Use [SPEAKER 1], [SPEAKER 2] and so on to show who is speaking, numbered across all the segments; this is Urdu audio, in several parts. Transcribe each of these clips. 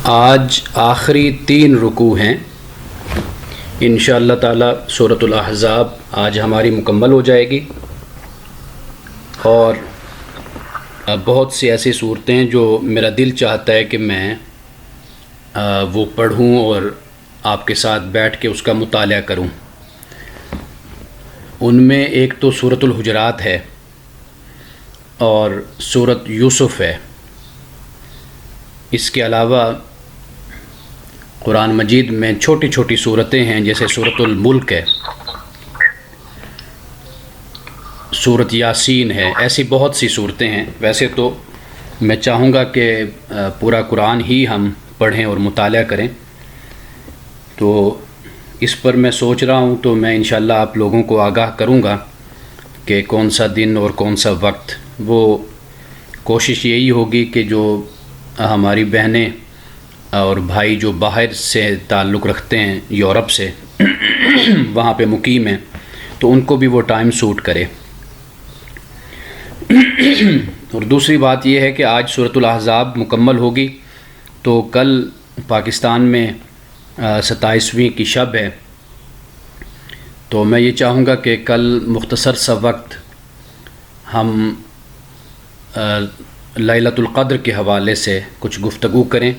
[SPEAKER 1] آج آخری 3 رکوع ہیں انشاءاللہ تعالی۔ سورۃ الاحزاب آج ہماری مکمل ہو جائے گی، اور بہت سی ایسی صورتیں ہیں جو میرا دل چاہتا ہے کہ میں وہ پڑھوں اور آپ کے ساتھ بیٹھ کے اس کا مطالعہ کروں۔ ان میں ایک تو سورۃ الحجرات ہے اور سورۃ یوسف ہے۔ اس کے علاوہ قرآن مجید میں چھوٹی چھوٹی صورتیں ہیں، جیسے سورۃ الملک ہے، سورۃ یاسین ہے، ایسی بہت سی صورتیں ہیں۔ ویسے تو میں چاہوں گا کہ پورا قرآن ہی ہم پڑھیں اور مطالعہ کریں، تو اس پر میں سوچ رہا ہوں، تو میں انشاءاللہ آپ لوگوں کو آگاہ کروں گا کہ کون سا دن اور کون سا وقت۔ وہ کوشش یہی ہوگی کہ جو ہماری بہنیں اور بھائی جو باہر سے تعلق رکھتے ہیں، یورپ سے وہاں پہ مقیم ہیں، تو ان کو بھی وہ ٹائم سوٹ کرے۔ اور دوسری بات یہ ہے کہ آج سورۃ الاحزاب مکمل ہوگی، تو کل پاکستان میں 27ویں کی شب ہے، تو میں یہ چاہوں گا کہ کل مختصر سا وقت ہم لیلۃ القدر کے حوالے سے کچھ گفتگو کریں،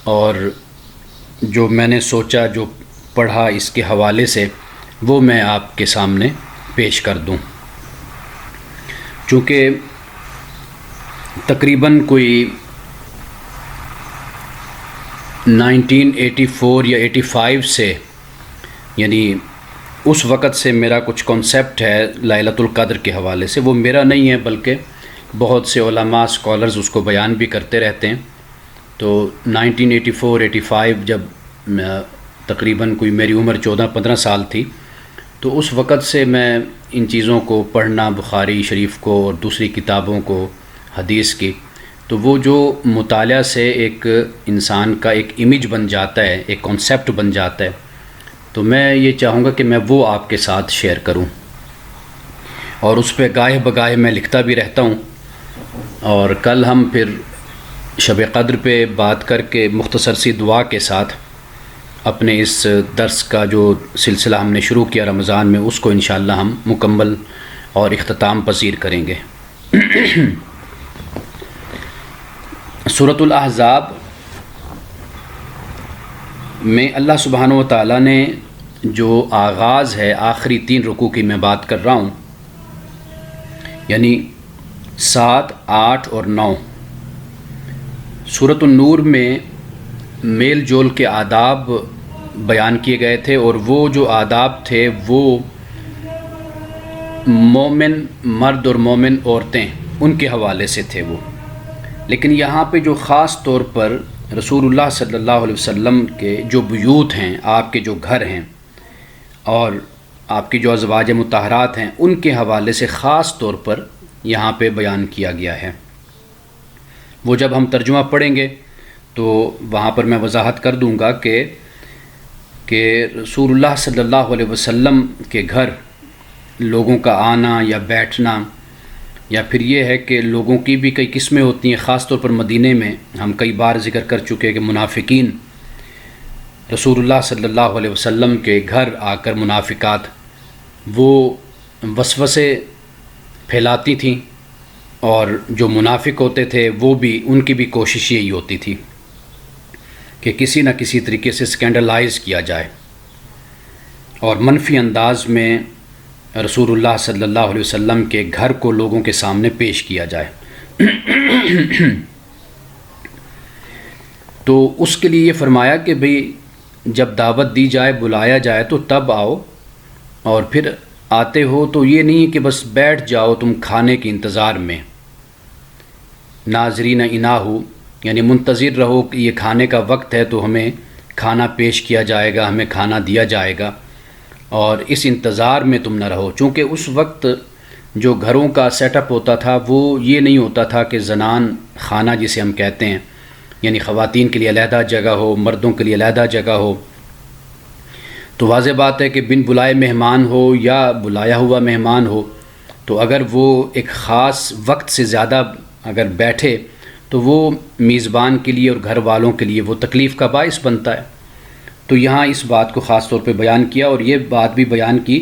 [SPEAKER 1] اور جو میں نے سوچا، جو پڑھا اس کے حوالے سے، وہ میں آپ کے سامنے پیش کر دوں۔ چونکہ تقریباً کوئی 1984 یا 85 سے، یعنی اس وقت سے میرا کچھ کنسیپٹ ہے لیلۃ القدر کے حوالے سے۔ وہ میرا نہیں ہے، بلکہ بہت سے علماء اسکالرز اس کو بیان بھی کرتے رہتے ہیں۔ تو 1984-85 جب تقریباً کوئی میری عمر 14-15 سال تھی، تو اس وقت سے میں ان چیزوں کو پڑھنا، بخاری شریف کو اور دوسری کتابوں کو، حدیث کی، تو وہ جو مطالعہ سے ایک انسان کا ایک امیج بن جاتا ہے، ایک کانسیپٹ بن جاتا ہے، تو میں یہ چاہوں گا کہ میں وہ آپ کے ساتھ شیئر کروں، اور اس پہ گاہے بگاہے میں لکھتا بھی رہتا ہوں۔ اور کل ہم پھر شب قدر پہ بات کر کے مختصر سی دعا کے ساتھ اپنے اس درس کا جو سلسلہ ہم نے شروع کیا رمضان میں، اس کو انشاءاللہ ہم مکمل اور اختتام پذیر کریں گے۔ سورۃ الاحزاب میں اللہ سبحانہ و تعالیٰ نے جو آغاز ہے، آخری 3 رکوع کی میں بات کر رہا ہوں، یعنی 7، 8 اور 9۔ سورۃ النور میں میل جول کے آداب بیان کیے گئے تھے، اور وہ جو آداب تھے وہ مومن مرد اور مومن عورتیں، ان کے حوالے سے تھے وہ۔ لیکن یہاں پہ جو خاص طور پر رسول اللہ صلی اللہ علیہ وسلم کے جو بیوت ہیں، آپ کے جو گھر ہیں، اور آپ کی جو ازواج مطہرات ہیں، ان کے حوالے سے خاص طور پر یہاں پہ بیان کیا گیا ہے۔ وہ جب ہم ترجمہ پڑھیں گے تو وہاں پر میں وضاحت کر دوں گا کہ رسول اللہ صلی اللہ علیہ وسلم کے گھر لوگوں کا آنا یا بیٹھنا، یا پھر یہ ہے کہ لوگوں کی بھی کئی قسمیں ہوتی ہیں۔ خاص طور پر مدینے میں ہم کئی بار ذکر کر چکے کہ منافقین رسول اللہ صلی اللہ علیہ وسلم کے گھر آ کر، منافقات، وہ وسوسے پھیلاتی تھیں، اور جو منافق ہوتے تھے وہ بھی، ان کی بھی کوشش یہی ہوتی تھی کہ کسی نہ کسی طریقے سے اسکینڈلائز کیا جائے، اور منفی انداز میں رسول اللہ صلی اللہ علیہ وسلم کے گھر کو لوگوں کے سامنے پیش کیا جائے۔ تو اس کے لیے یہ فرمایا کہ بھئی جب دعوت دی جائے، بلایا جائے، تو تب آؤ، اور پھر آتے ہو تو یہ نہیں کہ بس بیٹھ جاؤ تم کھانے کے انتظار میں، ناظرین اناہو، یعنی منتظر رہو کہ یہ کھانے کا وقت ہے تو ہمیں کھانا پیش کیا جائے گا، ہمیں کھانا دیا جائے گا، اور اس انتظار میں تم نہ رہو۔ چونکہ اس وقت جو گھروں کا سیٹ اپ ہوتا تھا، وہ یہ نہیں ہوتا تھا کہ زنان خانہ جسے ہم کہتے ہیں، یعنی خواتین کے لیے علیحدہ جگہ ہو، مردوں کے لیے علیحدہ جگہ ہو۔ تو واضح بات ہے کہ بن بلائے مہمان ہو یا بلایا ہوا مہمان ہو، تو اگر وہ ایک خاص وقت سے زیادہ اگر بیٹھے تو تو وہ میزبان کے لیے اور گھر والوں کے لیے وہ تکلیف کا باعث بنتا ہے۔ تو یہاں اس بات کو خاص طور پہ بیان کیا، اور یہ بات بھی بیان کی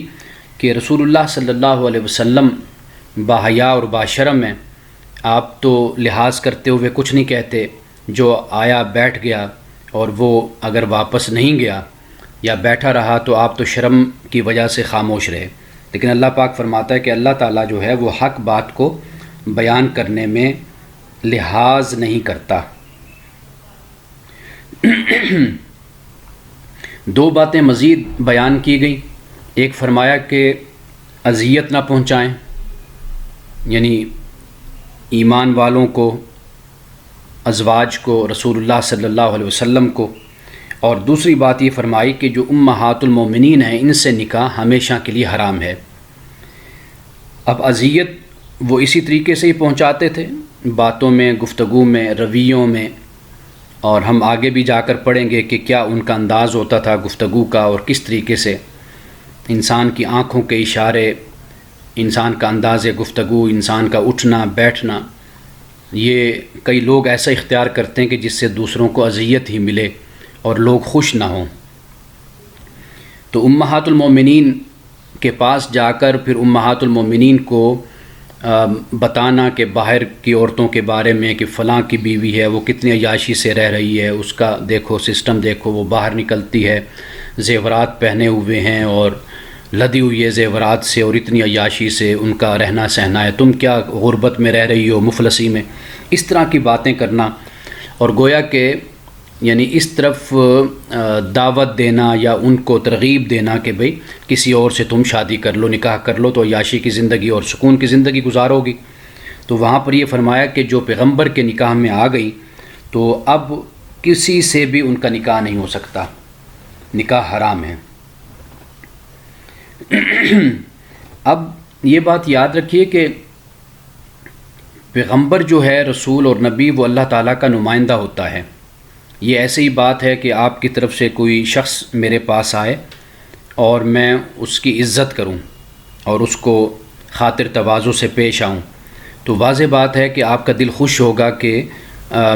[SPEAKER 1] کہ رسول اللہ صلی اللہ علیہ وسلم باحیا اور باشرم ہیں، آپ تو لحاظ کرتے ہوئے کچھ نہیں کہتے، جو آیا بیٹھ گیا اور وہ اگر واپس نہیں گیا یا بیٹھا رہا تو آپ تو شرم کی وجہ سے خاموش رہے۔ لیکن اللہ پاک فرماتا ہے کہ اللہ تعالیٰ جو ہے وہ حق بات کو بیان کرنے میں لحاظ نہیں کرتا۔ دو باتیں مزید بیان کی گئیں، ایک فرمایا کہ اذیت نہ پہنچائیں، یعنی ایمان والوں کو، ازواج کو، رسول اللہ صلی اللہ علیہ وسلم کو، اور دوسری بات یہ فرمائی کہ جو امہات المومنین ہیں ان سے نکاح ہمیشہ کے لیے حرام ہے۔ اب اذیت وہ اسی طریقے سے ہی پہنچاتے تھے، باتوں میں، گفتگو میں، رویوں میں، اور ہم آگے بھی جا کر پڑھیں گے کہ کیا ان کا انداز ہوتا تھا گفتگو کا، اور کس طریقے سے انسان کی آنکھوں کے اشارے، انسان کا انداز گفتگو، انسان کا اٹھنا بیٹھنا، یہ کئی لوگ ایسا اختیار کرتے ہیں کہ جس سے دوسروں کو اذیت ہی ملے اور لوگ خوش نہ ہوں۔ تو امہات المومنین کے پاس جا کر پھر امہات المومنین کو بتانا کہ باہر کی عورتوں کے بارے میں کہ فلاں کی بیوی ہے، وہ کتنی عیاشی سے رہ رہی ہے، اس کا دیکھو سسٹم دیکھو، وہ باہر نکلتی ہے زیورات پہنے ہوئے ہیں اور لدی ہوئی ہے زیورات سے اور اتنی عیاشی سے ان کا رہنا سہنا ہے، تم کیا غربت میں رہ رہی ہو، مفلسی میں، اس طرح کی باتیں کرنا، اور گویا کہ یعنی اس طرف دعوت دینا یا ان کو ترغیب دینا کہ بھئی کسی اور سے تم شادی کر لو، نکاح کر لو، تو عیاشی کی زندگی اور سکون کی زندگی گزارو گی۔ تو وہاں پر یہ فرمایا کہ جو پیغمبر کے نکاح میں آ گئی تو اب کسی سے بھی ان کا نکاح نہیں ہو سکتا، نکاح حرام ہے۔ اب یہ بات یاد رکھیے کہ پیغمبر جو ہے، رسول اور نبی، وہ اللہ تعالیٰ کا نمائندہ ہوتا ہے۔ یہ ایسی بات ہے کہ آپ کی طرف سے کوئی شخص میرے پاس آئے اور میں اس کی عزت کروں اور اس کو خاطر تواضع سے پیش آؤں، تو واضح بات ہے کہ آپ کا دل خوش ہوگا کہ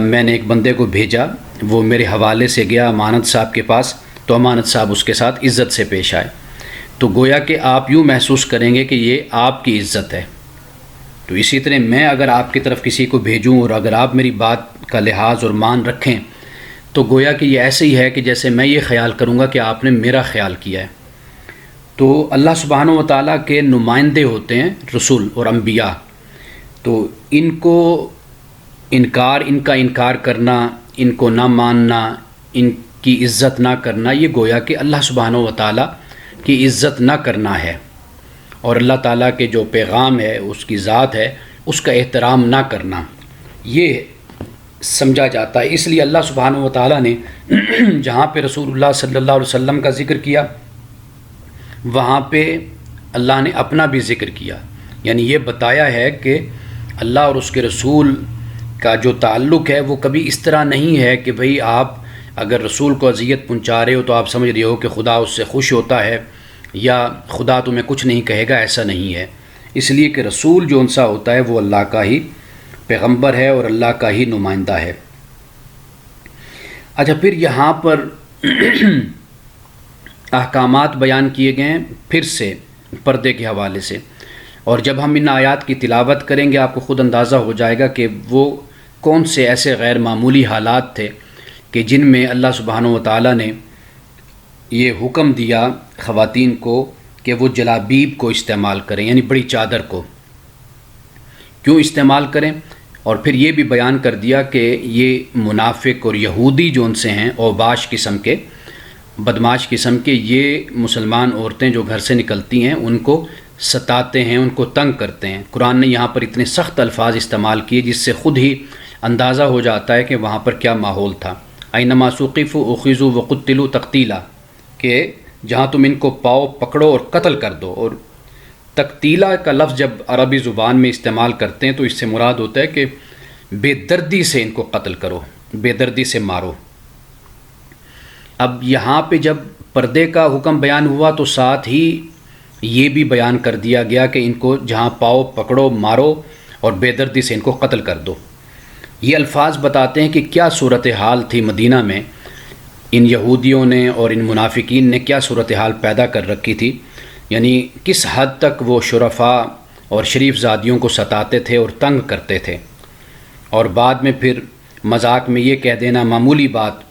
[SPEAKER 1] میں نے ایک بندے کو بھیجا، وہ میرے حوالے سے گیا امانت صاحب کے پاس، تو امانت صاحب اس کے ساتھ عزت سے پیش آئے، تو گویا کہ آپ یوں محسوس کریں گے کہ یہ آپ کی عزت ہے۔ تو اسی طرح میں اگر آپ کی طرف کسی کو بھیجوں اور اگر آپ میری بات کا لحاظ اور مان رکھیں تو گویا کہ یہ ایسے ہی ہے کہ جیسے میں یہ خیال کروں گا کہ آپ نے میرا خیال کیا ہے۔ تو اللہ سبحانہ و تعالیٰ کے نمائندے ہوتے ہیں رسول اور انبیاء، تو ان کا انکار کرنا، ان کو نہ ماننا، ان کی عزت نہ کرنا، یہ گویا کہ اللہ سبحانہ و تعالیٰ کی عزت نہ کرنا ہے، اور اللہ تعالیٰ کے جو پیغام ہے، اس کی ذات ہے، اس کا احترام نہ کرنا، یہ سمجھا جاتا ہے۔ اس لیے اللہ سبحانہ و تعالیٰ نے جہاں پہ رسول اللہ صلی اللہ علیہ وسلم کا ذکر کیا، وہاں پہ اللہ نے اپنا بھی ذکر کیا، یعنی یہ بتایا ہے کہ اللہ اور اس کے رسول کا جو تعلق ہے وہ کبھی اس طرح نہیں ہے کہ بھئی آپ اگر رسول کو اذیت پہنچا رہے ہو تو آپ سمجھ رہے ہو کہ خدا اس سے خوش ہوتا ہے یا خدا تمہیں کچھ نہیں کہے گا، ایسا نہیں ہے۔ اس لیے کہ رسول جو ان سا ہوتا ہے وہ اللہ کا ہی پیغمبر ہے اور اللہ کا ہی نمائندہ ہے۔ اچھا، پھر یہاں پر احکامات بیان کیے گئے ہیں پھر سے پردے کے حوالے سے، اور جب ہم ان آیات کی تلاوت کریں گے آپ کو خود اندازہ ہو جائے گا کہ وہ کون سے ایسے غیر معمولی حالات تھے کہ جن میں اللہ سبحانہ و تعالیٰ نے یہ حکم دیا خواتین کو کہ وہ جلابیب کو استعمال کریں، یعنی بڑی چادر کو کیوں استعمال کریں، اور پھر یہ بھی بیان کر دیا کہ یہ منافق اور یہودی جو ان سے ہیں، اوباش قسم کے، بدماش قسم کے، یہ مسلمان عورتیں جو گھر سے نکلتی ہیں ان کو ستاتے ہیں، ان کو تنگ کرتے ہیں۔ قرآن نے یہاں پر اتنے سخت الفاظ استعمال کیے جس سے خود ہی اندازہ ہو جاتا ہے کہ وہاں پر کیا ماحول تھا۔ اینما ثقفوا اخذوا وقتلوا تقتیلا، کہ جہاں تم ان کو پاؤ پکڑو اور قتل کر دو۔ اور تقتیلا کا لفظ جب عربی زبان میں استعمال کرتے ہیں تو اس سے مراد ہوتا ہے کہ بے دردی سے ان کو قتل کرو، بے دردی سے مارو۔ اب یہاں پہ جب پردے کا حکم بیان ہوا تو ساتھ ہی یہ بھی بیان کر دیا گیا کہ ان کو جہاں پاؤ پکڑو مارو اور بے دردی سے ان کو قتل کر دو۔ یہ الفاظ بتاتے ہیں کہ کیا صورتحال تھی مدینہ میں، ان یہودیوں نے اور ان منافقین نے کیا صورتحال پیدا کر رکھی تھی، یعنی کس حد تک وہ شرفاء اور شریف زادیوں کو ستاتے تھے اور تنگ کرتے تھے، اور بعد میں پھر مذاق میں یہ کہہ دینا معمولی بات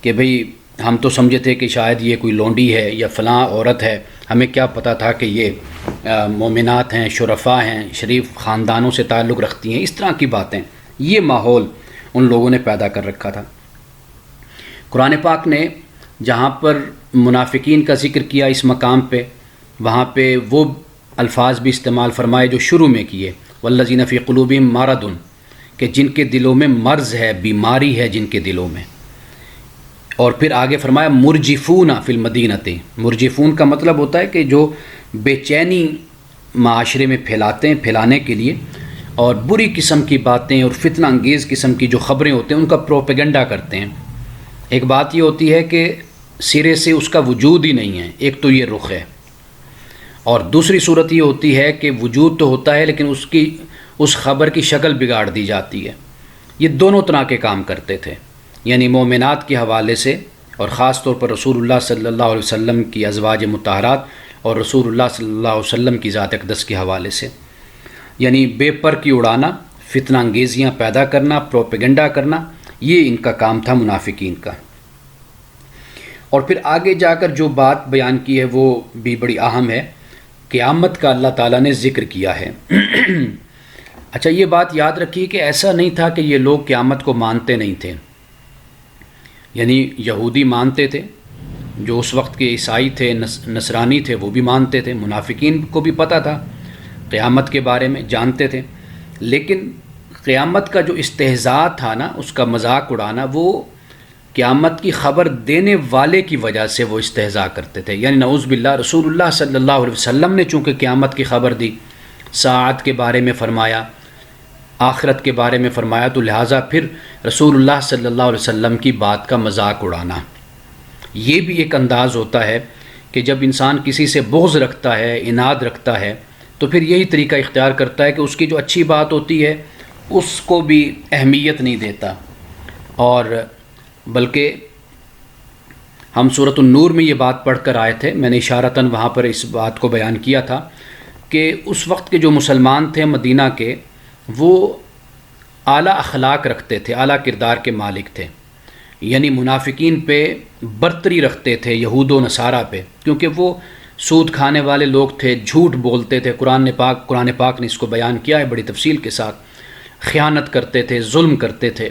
[SPEAKER 1] کہ بھئی ہم تو سمجھے تھے کہ شاید یہ کوئی لونڈی ہے یا فلاں عورت ہے، ہمیں کیا پتہ تھا کہ یہ مومنات ہیں، شرفاء ہیں، شریف خاندانوں سے تعلق رکھتی ہیں، اس طرح کی باتیں، یہ ماحول ان لوگوں نے پیدا کر رکھا تھا۔ قرآن پاک نے جہاں پر منافقین کا ذکر کیا اس مقام پہ، وہاں پہ وہ الفاظ بھی استعمال فرمائے جو شروع میں کیے، والذین فی قلوبہم مرض، کہ جن کے دلوں میں مرض ہے، بیماری ہے جن کے دلوں میں، اور پھر آگے فرمایا مرجفون فی المدینۃ۔ مرجفون کا مطلب ہوتا ہے کہ جو بے چینی معاشرے میں پھیلاتے ہیں، پھیلانے کے لیے، اور بری قسم کی باتیں اور فتنہ انگیز قسم کی جو خبریں ہوتے ہیں ان کا پروپیگنڈا کرتے ہیں۔ ایک بات یہ ہوتی ہے کہ سرے سے اس کا وجود ہی نہیں ہے، ایک تو یہ رخ ہے، اور دوسری صورت یہ ہوتی ہے کہ وجود تو ہوتا ہے لیکن اس خبر کی شکل بگاڑ دی جاتی ہے۔ یہ دونوں طرح کے کام کرتے تھے، یعنی مومنات کے حوالے سے، اور خاص طور پر رسول اللہ صلی اللہ علیہ وسلم کی ازواج مطہرات اور رسول اللہ صلی اللہ علیہ وسلم کی ذات اقدس کے حوالے سے، یعنی بے پر کی اڑانا، فتنہ انگیزیاں پیدا کرنا، پروپیگنڈا کرنا، یہ ان کا کام تھا منافقین کا۔ اور پھر آگے جا کر جو بات بیان کی ہے وہ بھی بڑی اہم ہے، قیامت کا اللہ تعالیٰ نے ذکر کیا ہے۔ اچھا، یہ بات یاد رکھیے کہ ایسا نہیں تھا کہ یہ لوگ قیامت کو مانتے نہیں تھے، یعنی یہودی مانتے تھے، جو اس وقت کے عیسائی تھے، نصرانی تھے، وہ بھی مانتے تھے، منافقین کو بھی پتہ تھا قیامت کے بارے میں، جانتے تھے، لیکن قیامت کا جو استہزاء تھا نا، اس کا مذاق اڑانا، وہ قیامت کی خبر دینے والے کی وجہ سے وہ استہزاء کرتے تھے۔ یعنی نعوذ باللہ، رسول اللہ صلی اللہ علیہ وسلم نے چونکہ قیامت کی خبر دی، ساعت کے بارے میں فرمایا، آخرت کے بارے میں فرمایا، تو لہٰذا پھر رسول اللہ صلی اللہ علیہ وسلم کی بات کا مذاق اڑانا، یہ بھی ایک انداز ہوتا ہے کہ جب انسان کسی سے بغض رکھتا ہے، عناد رکھتا ہے، تو پھر یہی طریقہ اختیار کرتا ہے کہ اس کی جو اچھی بات ہوتی ہے اس کو بھی اہمیت نہیں دیتا، اور بلکہ ہم سورۃ النور میں یہ بات پڑھ کر آئے تھے، میں نے اشارتاً وہاں پر اس بات کو بیان کیا تھا کہ اس وقت کے جو مسلمان تھے مدینہ کے، وہ اعلیٰ اخلاق رکھتے تھے، اعلیٰ کردار کے مالک تھے، یعنی منافقین پہ برتری رکھتے تھے، یہود و نصارہ پہ، کیونکہ وہ سود کھانے والے لوگ تھے، جھوٹ بولتے تھے، قرآن پاک نے اس کو بیان کیا ہے بڑی تفصیل کے ساتھ، خیانت کرتے تھے، ظلم کرتے تھے۔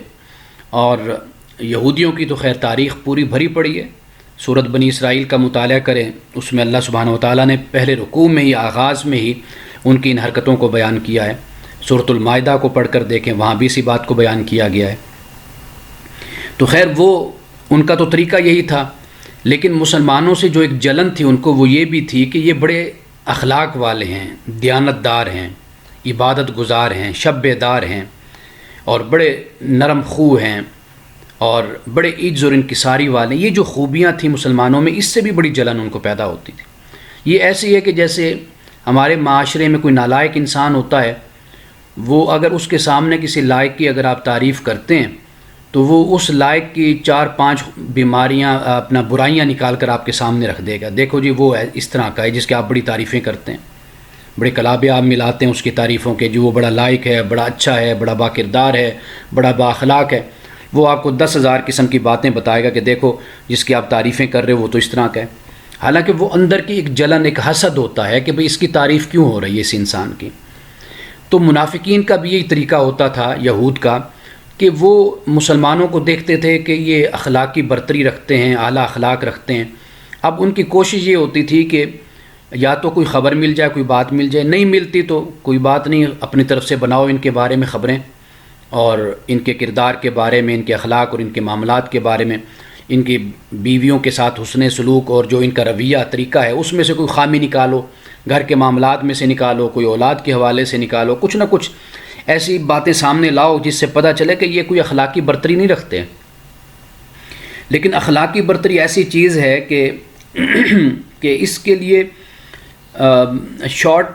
[SPEAKER 1] اور یہودیوں کی تو خیر تاریخ پوری بھری پڑی ہے، سورۃ بنی اسرائیل کا مطالعہ کریں، اس میں اللہ سبحانہ وتعالیٰ نے پہلے رکوع میں ہی، آغاز میں ہی ان کی ان حرکتوں کو بیان کیا ہے۔ سورۃ المائدہ کو پڑھ کر دیکھیں، وہاں بھی اسی بات کو بیان کیا گیا ہے۔ تو خیر وہ ان کا تو طریقہ یہی تھا، لیکن مسلمانوں سے جو ایک جلن تھی ان کو، وہ یہ بھی تھی کہ یہ بڑے اخلاق والے ہیں، دیانت دار ہیں، عبادت گزار ہیں، شب بیدار ہیں، اور بڑے نرم خو ہیں، اور بڑے عجز اور انکساری والے، یہ جو خوبیاں تھیں مسلمانوں میں، اس سے بھی بڑی جلن ان کو پیدا ہوتی تھی۔ یہ ایسی ہے کہ جیسے ہمارے معاشرے میں کوئی نالائق انسان ہوتا ہے، وہ اگر اس کے سامنے کسی لائق کی اگر آپ تعریف کرتے ہیں تو وہ اس لائق کی 4-5 بیماریاں، اپنا برائیاں نکال کر آپ کے سامنے رکھ دے گا، دیکھو جی وہ اس طرح کا ہے جس کے آپ بڑی تعریفیں کرتے ہیں، بڑے کلابے آپ ملاتے ہیں اس کی تعریفوں کے، جو وہ بڑا لائق ہے، بڑا اچھا ہے، بڑا با کردار ہے، بڑا با اخلاق ہے، وہ آپ کو 10,000 قسم کی باتیں بتائے گا کہ دیکھو جس کی آپ تعریفیں کر رہے ہو وہ تو اس طرح کا ہے، حالانکہ وہ اندر کی ایک جلن، ایک حسد ہوتا ہے کہ بھئی اس کی تعریف کیوں ہو رہی ہے اس انسان کی۔ تو منافقین کا بھی یہی طریقہ ہوتا تھا، یہود کا، کہ وہ مسلمانوں کو دیکھتے تھے کہ یہ اخلاقی برتری رکھتے ہیں، اعلیٰ اخلاق رکھتے ہیں، اب ان کی کوشش یہ ہوتی تھی کہ یا تو کوئی خبر مل جائے، کوئی بات مل جائے، نہیں ملتی تو کوئی بات نہیں، اپنی طرف سے بناؤ ان کے بارے میں خبریں، اور ان کے کردار کے بارے میں، ان کے اخلاق اور ان کے معاملات کے بارے میں، ان کی بیویوں کے ساتھ حسن سلوک اور جو ان کا رویہ طریقہ ہے اس میں سے کوئی خامی نکالو، گھر کے معاملات میں سے نکالو، کوئی اولاد کے حوالے سے نکالو، کچھ نہ کچھ ایسی باتیں سامنے لاؤ جس سے پتہ چلے کہ یہ کوئی اخلاقی برتری نہیں رکھتے۔ لیکن اخلاقی برتری ایسی چیز ہے کہ اس کے لیے شارٹ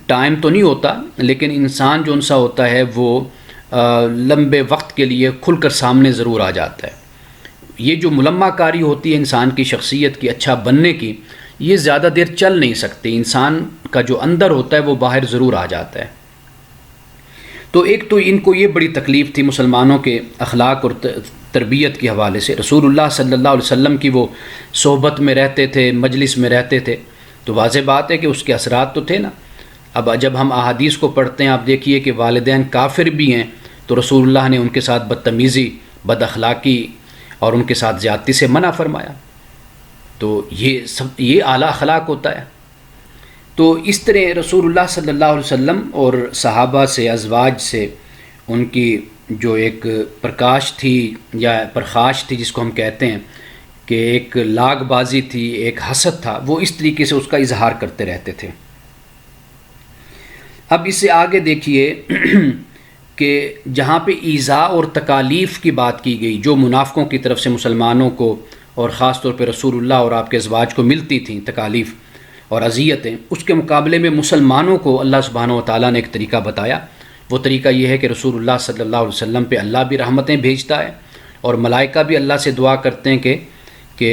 [SPEAKER 1] ٹائم تو نہیں ہوتا، لیکن انسان جو ان سا ہوتا ہے وہ لمبے وقت کے لیے کھل کر سامنے ضرور آ جاتا ہے۔ یہ جو ملمہ کاری ہوتی ہے انسان کی شخصیت کی اچھا بننے کی، یہ زیادہ دیر چل نہیں سکتی، انسان کا جو اندر ہوتا ہے وہ باہر ضرور آ جاتا ہے۔ تو ایک تو ان کو یہ بڑی تکلیف تھی مسلمانوں کے اخلاق اور تربیت کے حوالے سے۔ رسول اللہ صلی اللہ علیہ وسلم کی وہ صحبت میں رہتے تھے، مجلس میں رہتے تھے، تو واضح بات ہے کہ اس کے اثرات تو تھے نا۔ اب جب ہم احادیث کو پڑھتے ہیں، آپ دیکھیے کہ والدین کافر بھی ہیں تو رسول اللہ نے ان کے ساتھ بدتمیزی، بد اخلاقی اور ان کے ساتھ زیادتی سے منع فرمایا۔ تو یہ اعلیٰ اخلاق ہوتا ہے۔ تو اس طرح رسول اللہ صلی اللہ علیہ وسلم اور صحابہ سے، ازواج سے ان کی جو ایک پرکاش تھی یا پرخاش تھی جس کو ہم کہتے ہیں کہ ایک لاگ بازی تھی، ایک حسد تھا، وہ اس طریقے سے اس کا اظہار کرتے رہتے تھے۔ اب اس سے آگے دیکھیے کہ جہاں پہ ایذاء اور تکالیف کی بات کی گئی جو منافقوں کی طرف سے مسلمانوں کو اور خاص طور پہ رسول اللہ اور آپ کے ازواج کو ملتی تھیں تکالیف اور اذیتیں، اس کے مقابلے میں مسلمانوں کو اللہ سبحانہ و تعالیٰ نے ایک طریقہ بتایا۔ وہ طریقہ یہ ہے کہ رسول اللہ صلی اللہ علیہ وسلم پہ اللہ بھی رحمتیں بھیجتا ہے اور ملائکہ بھی اللہ سے دعا کرتے ہیں کہ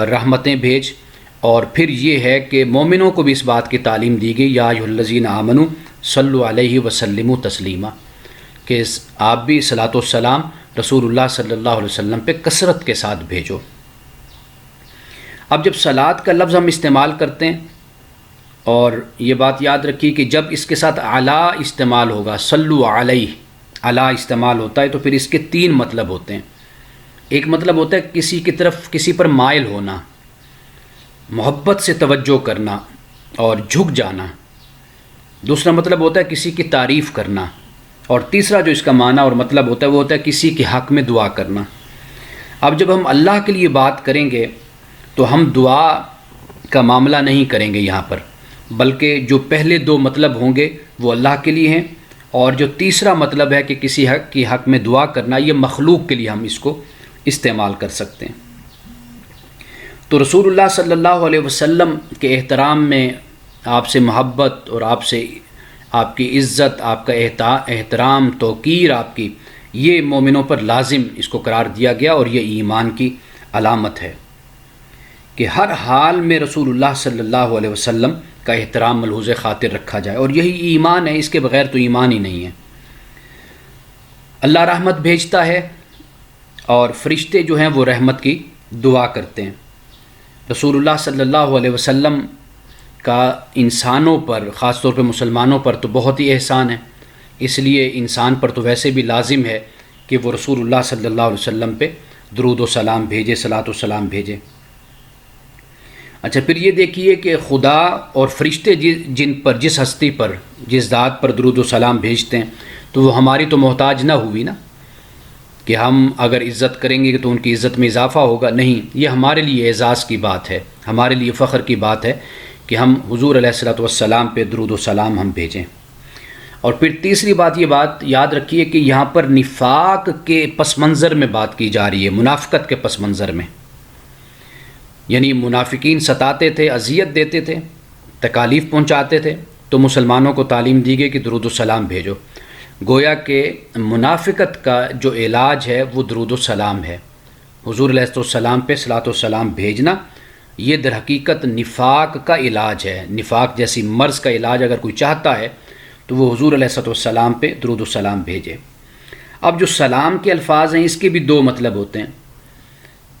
[SPEAKER 1] رحمتیں بھیج، اور پھر یہ ہے کہ مومنوں کو بھی اس بات کی تعلیم دی گئی، یا ایھا الذین آمنوا صلوا علیہ وسلموا تسلیما، کہ آپ بھی صلاۃ والسلام رسول اللہ صلی اللہ علیہ وسلم پہ کثرت کے ساتھ بھیجو۔ اب جب صلاۃ کا لفظ ہم استعمال کرتے ہیں، اور یہ بات یاد رکھیے کہ جب اس کے ساتھ علی استعمال ہوگا، صلو علیہ، علی استعمال ہوتا ہے تو پھر اس کے تین مطلب ہوتے ہیں۔ ایک مطلب ہوتا ہے کسی کی طرف، کسی پر مائل ہونا، محبت سے توجہ کرنا اور جھک جانا۔ دوسرا مطلب ہوتا ہے کسی کی تعریف کرنا، اور تیسرا جو اس کا معنی اور مطلب ہوتا ہے وہ ہوتا ہے کسی کے حق میں دعا کرنا۔ اب جب ہم اللہ کے لیے بات کریں گے تو ہم دعا کا معاملہ نہیں کریں گے یہاں پر، بلکہ جو پہلے دو مطلب ہوں گے وہ اللہ کے لیے ہیں، اور جو تیسرا مطلب ہے کہ کسی حق کی حق میں دعا کرنا، یہ مخلوق کے لیے ہم اس کو استعمال کر سکتے ہیں۔ تو رسول اللہ صلی اللہ علیہ وسلم کے احترام میں آپ سے محبت اور آپ کی عزت، آپ کا احترام، توقیر آپ کی، یہ مومنوں پر لازم اس کو قرار دیا گیا، اور یہ ایمان کی علامت ہے کہ ہر حال میں رسول اللہ صلی اللہ علیہ وسلم کا احترام ملحوظ خاطر رکھا جائے، اور یہی ایمان ہے، اس کے بغیر تو ایمان ہی نہیں ہے۔ اللہ رحمت بھیجتا ہے اور فرشتے جو ہیں وہ رحمت کی دعا کرتے ہیں۔ رسول اللہ صلی اللہ علیہ وسلم کا انسانوں پر، خاص طور پہ مسلمانوں پر تو بہت ہی احسان ہے، اس لیے انسان پر تو ویسے بھی لازم ہے کہ وہ رسول اللہ صلی اللہ علیہ وسلم پہ درود و سلام بھیجے، صلاۃ و سلام بھیجے۔ اچھا، پھر یہ دیکھیے کہ خدا اور فرشتے جن پر، جس ہستی پر، جس ذات پر درود و سلام بھیجتے ہیں تو وہ ہماری تو محتاج نہ ہوئی نا، کہ ہم اگر عزت کریں گے تو ان کی عزت میں اضافہ ہوگا، نہیں، یہ ہمارے لیے اعزاز کی بات ہے، ہمارے لیے فخر کی بات ہے کہ ہم حضور علیہ الصلوۃ والسلام پہ درود و سلام ہم بھیجیں۔ اور پھر تیسری بات، یہ بات یاد رکھیے کہ یہاں پر نفاق کے پس منظر میں بات کی جا رہی ہے، منافقت کے پس منظر میں، یعنی منافقین ستاتے تھے، اذیت دیتے تھے، تکالیف پہنچاتے تھے، تو مسلمانوں کو تعلیم دی گئی کہ درود و سلام بھیجو۔ گویا کہ منافقت کا جو علاج ہے وہ درود و سلام ہے، حضور علیہ السلام پہ صلاۃ و سلام بھیجنا، یہ در حقیقت نفاق کا علاج ہے۔ نفاق جیسی مرض کا علاج اگر کوئی چاہتا ہے تو وہ حضور علیہ السلام پہ درود و سلام بھیجے۔ اب جو سلام کے الفاظ ہیں اس کے بھی دو مطلب ہوتے ہیں،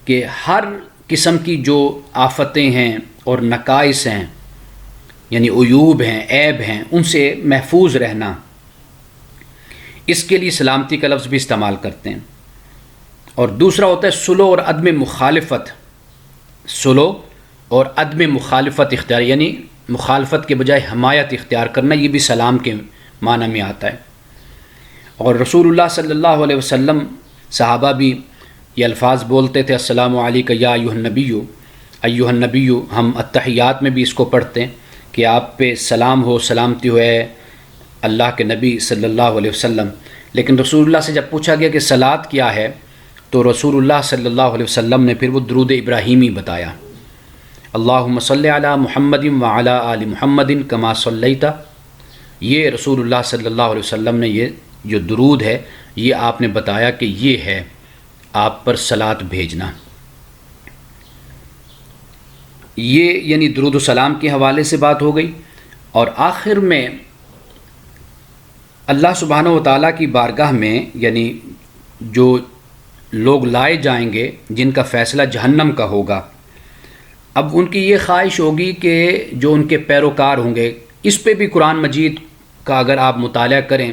[SPEAKER 1] کہ ہر قسم کی جو آفتیں ہیں اور نقائص ہیں، یعنی عیوب ہیں، عیب ہیں، ان سے محفوظ رہنا، اس کے لیے سلامتی کا لفظ بھی استعمال کرتے ہیں۔ اور دوسرا ہوتا ہے صلح اور عدم مخالفت، صلح اور عدم مخالفت اختیار، یعنی مخالفت کے بجائے حمایت اختیار کرنا، یہ بھی سلام کے معنی میں آتا ہے۔ اور رسول اللہ صلی اللہ علیہ وسلم، صحابہ بھی یہ الفاظ بولتے تھے، السلام علیکم یا ایھا النبی، ایھا النبی، ہم اتحیات میں بھی اس کو پڑھتے ہیں کہ آپ پہ سلام ہو، سلامتی ہو اے اللہ کے نبی صلی اللہ علیہ وسلم۔ لیکن رسول اللہ سے جب پوچھا گیا کہ صلاۃ کیا ہے تو رسول اللہ صلی اللہ علیہ وسلم نے پھر وہ درود ابراہیمی بتایا، اللہم صلی علی محمد وعلی آل محمد کما صلیت، یہ رسول اللہ صلی اللہ علیہ وسلم نے یہ جو درود ہے یہ آپ نے بتایا کہ یہ ہے آپ پر صلات بھیجنا. یہ یعنی درود و سلام کے حوالے سے بات ہو گئی. اور آخر میں اللہ سبحانہ و تعالیٰ کی بارگاہ میں یعنی جو لوگ لائے جائیں گے جن کا فیصلہ جہنم کا ہوگا، اب ان کی یہ خواہش ہوگی کہ جو ان کے پیروکار ہوں گے، اس پہ بھی قرآن مجید کا اگر آپ مطالعہ کریں،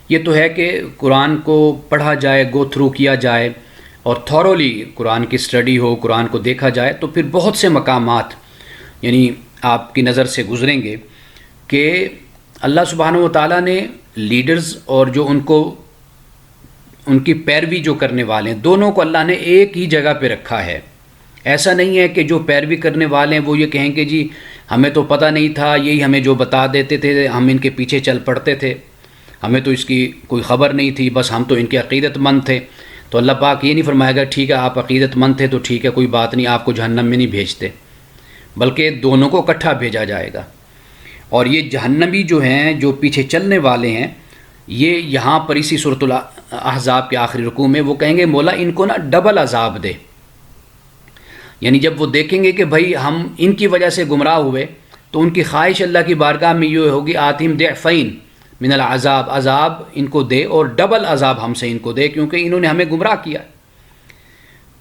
[SPEAKER 1] یہ تو ہے کہ قرآن کو پڑھا جائے، گو تھرو کیا جائے اور تھورولی قرآن کی سٹڈی ہو، قرآن کو دیکھا جائے، تو پھر بہت سے مقامات یعنی آپ کی نظر سے گزریں گے کہ اللہ سبحانہ و تعالیٰ نے لیڈرز اور جو ان کی پیروی جو کرنے والے ہیں، دونوں کو اللہ نے ایک ہی جگہ پہ رکھا ہے. ایسا نہیں ہے کہ جو پیروی کرنے والے ہیں وہ یہ کہیں کہ جی ہمیں تو پتہ نہیں تھا، یہی ہمیں جو بتا دیتے تھے ہم ان کے پیچھے چل پڑتے تھے، ہمیں تو اس کی کوئی خبر نہیں تھی، بس ہم تو ان کے عقیدت مند تھے. تو اللہ پاک یہ نہیں فرمائے گا ٹھیک ہے آپ عقیدت مند تھے تو ٹھیک ہے کوئی بات نہیں، آپ کو جہنم میں نہیں بھیجتے، بلکہ دونوں کو اکٹھا بھیجا جائے گا. اور یہ جہنمی جو ہیں جو پیچھے چلنے والے ہیں، یہ یہاں پر اسی سورۃ الاحزاب کے آخری رکوع میں وہ کہیں گے مولا ان کو نا ڈبل عذاب دے. یعنی جب وہ دیکھیں گے کہ بھائی ہم ان کی وجہ سے گمراہ ہوئے تو ان کی خواہش اللہ کی بارگاہ میں یہ ہوگی آتیم ضعفین من العذاب، عذاب ان کو دے اور ڈبل عذاب ہم سے ان کو دے کیونکہ انہوں نے ہمیں گمراہ کیا.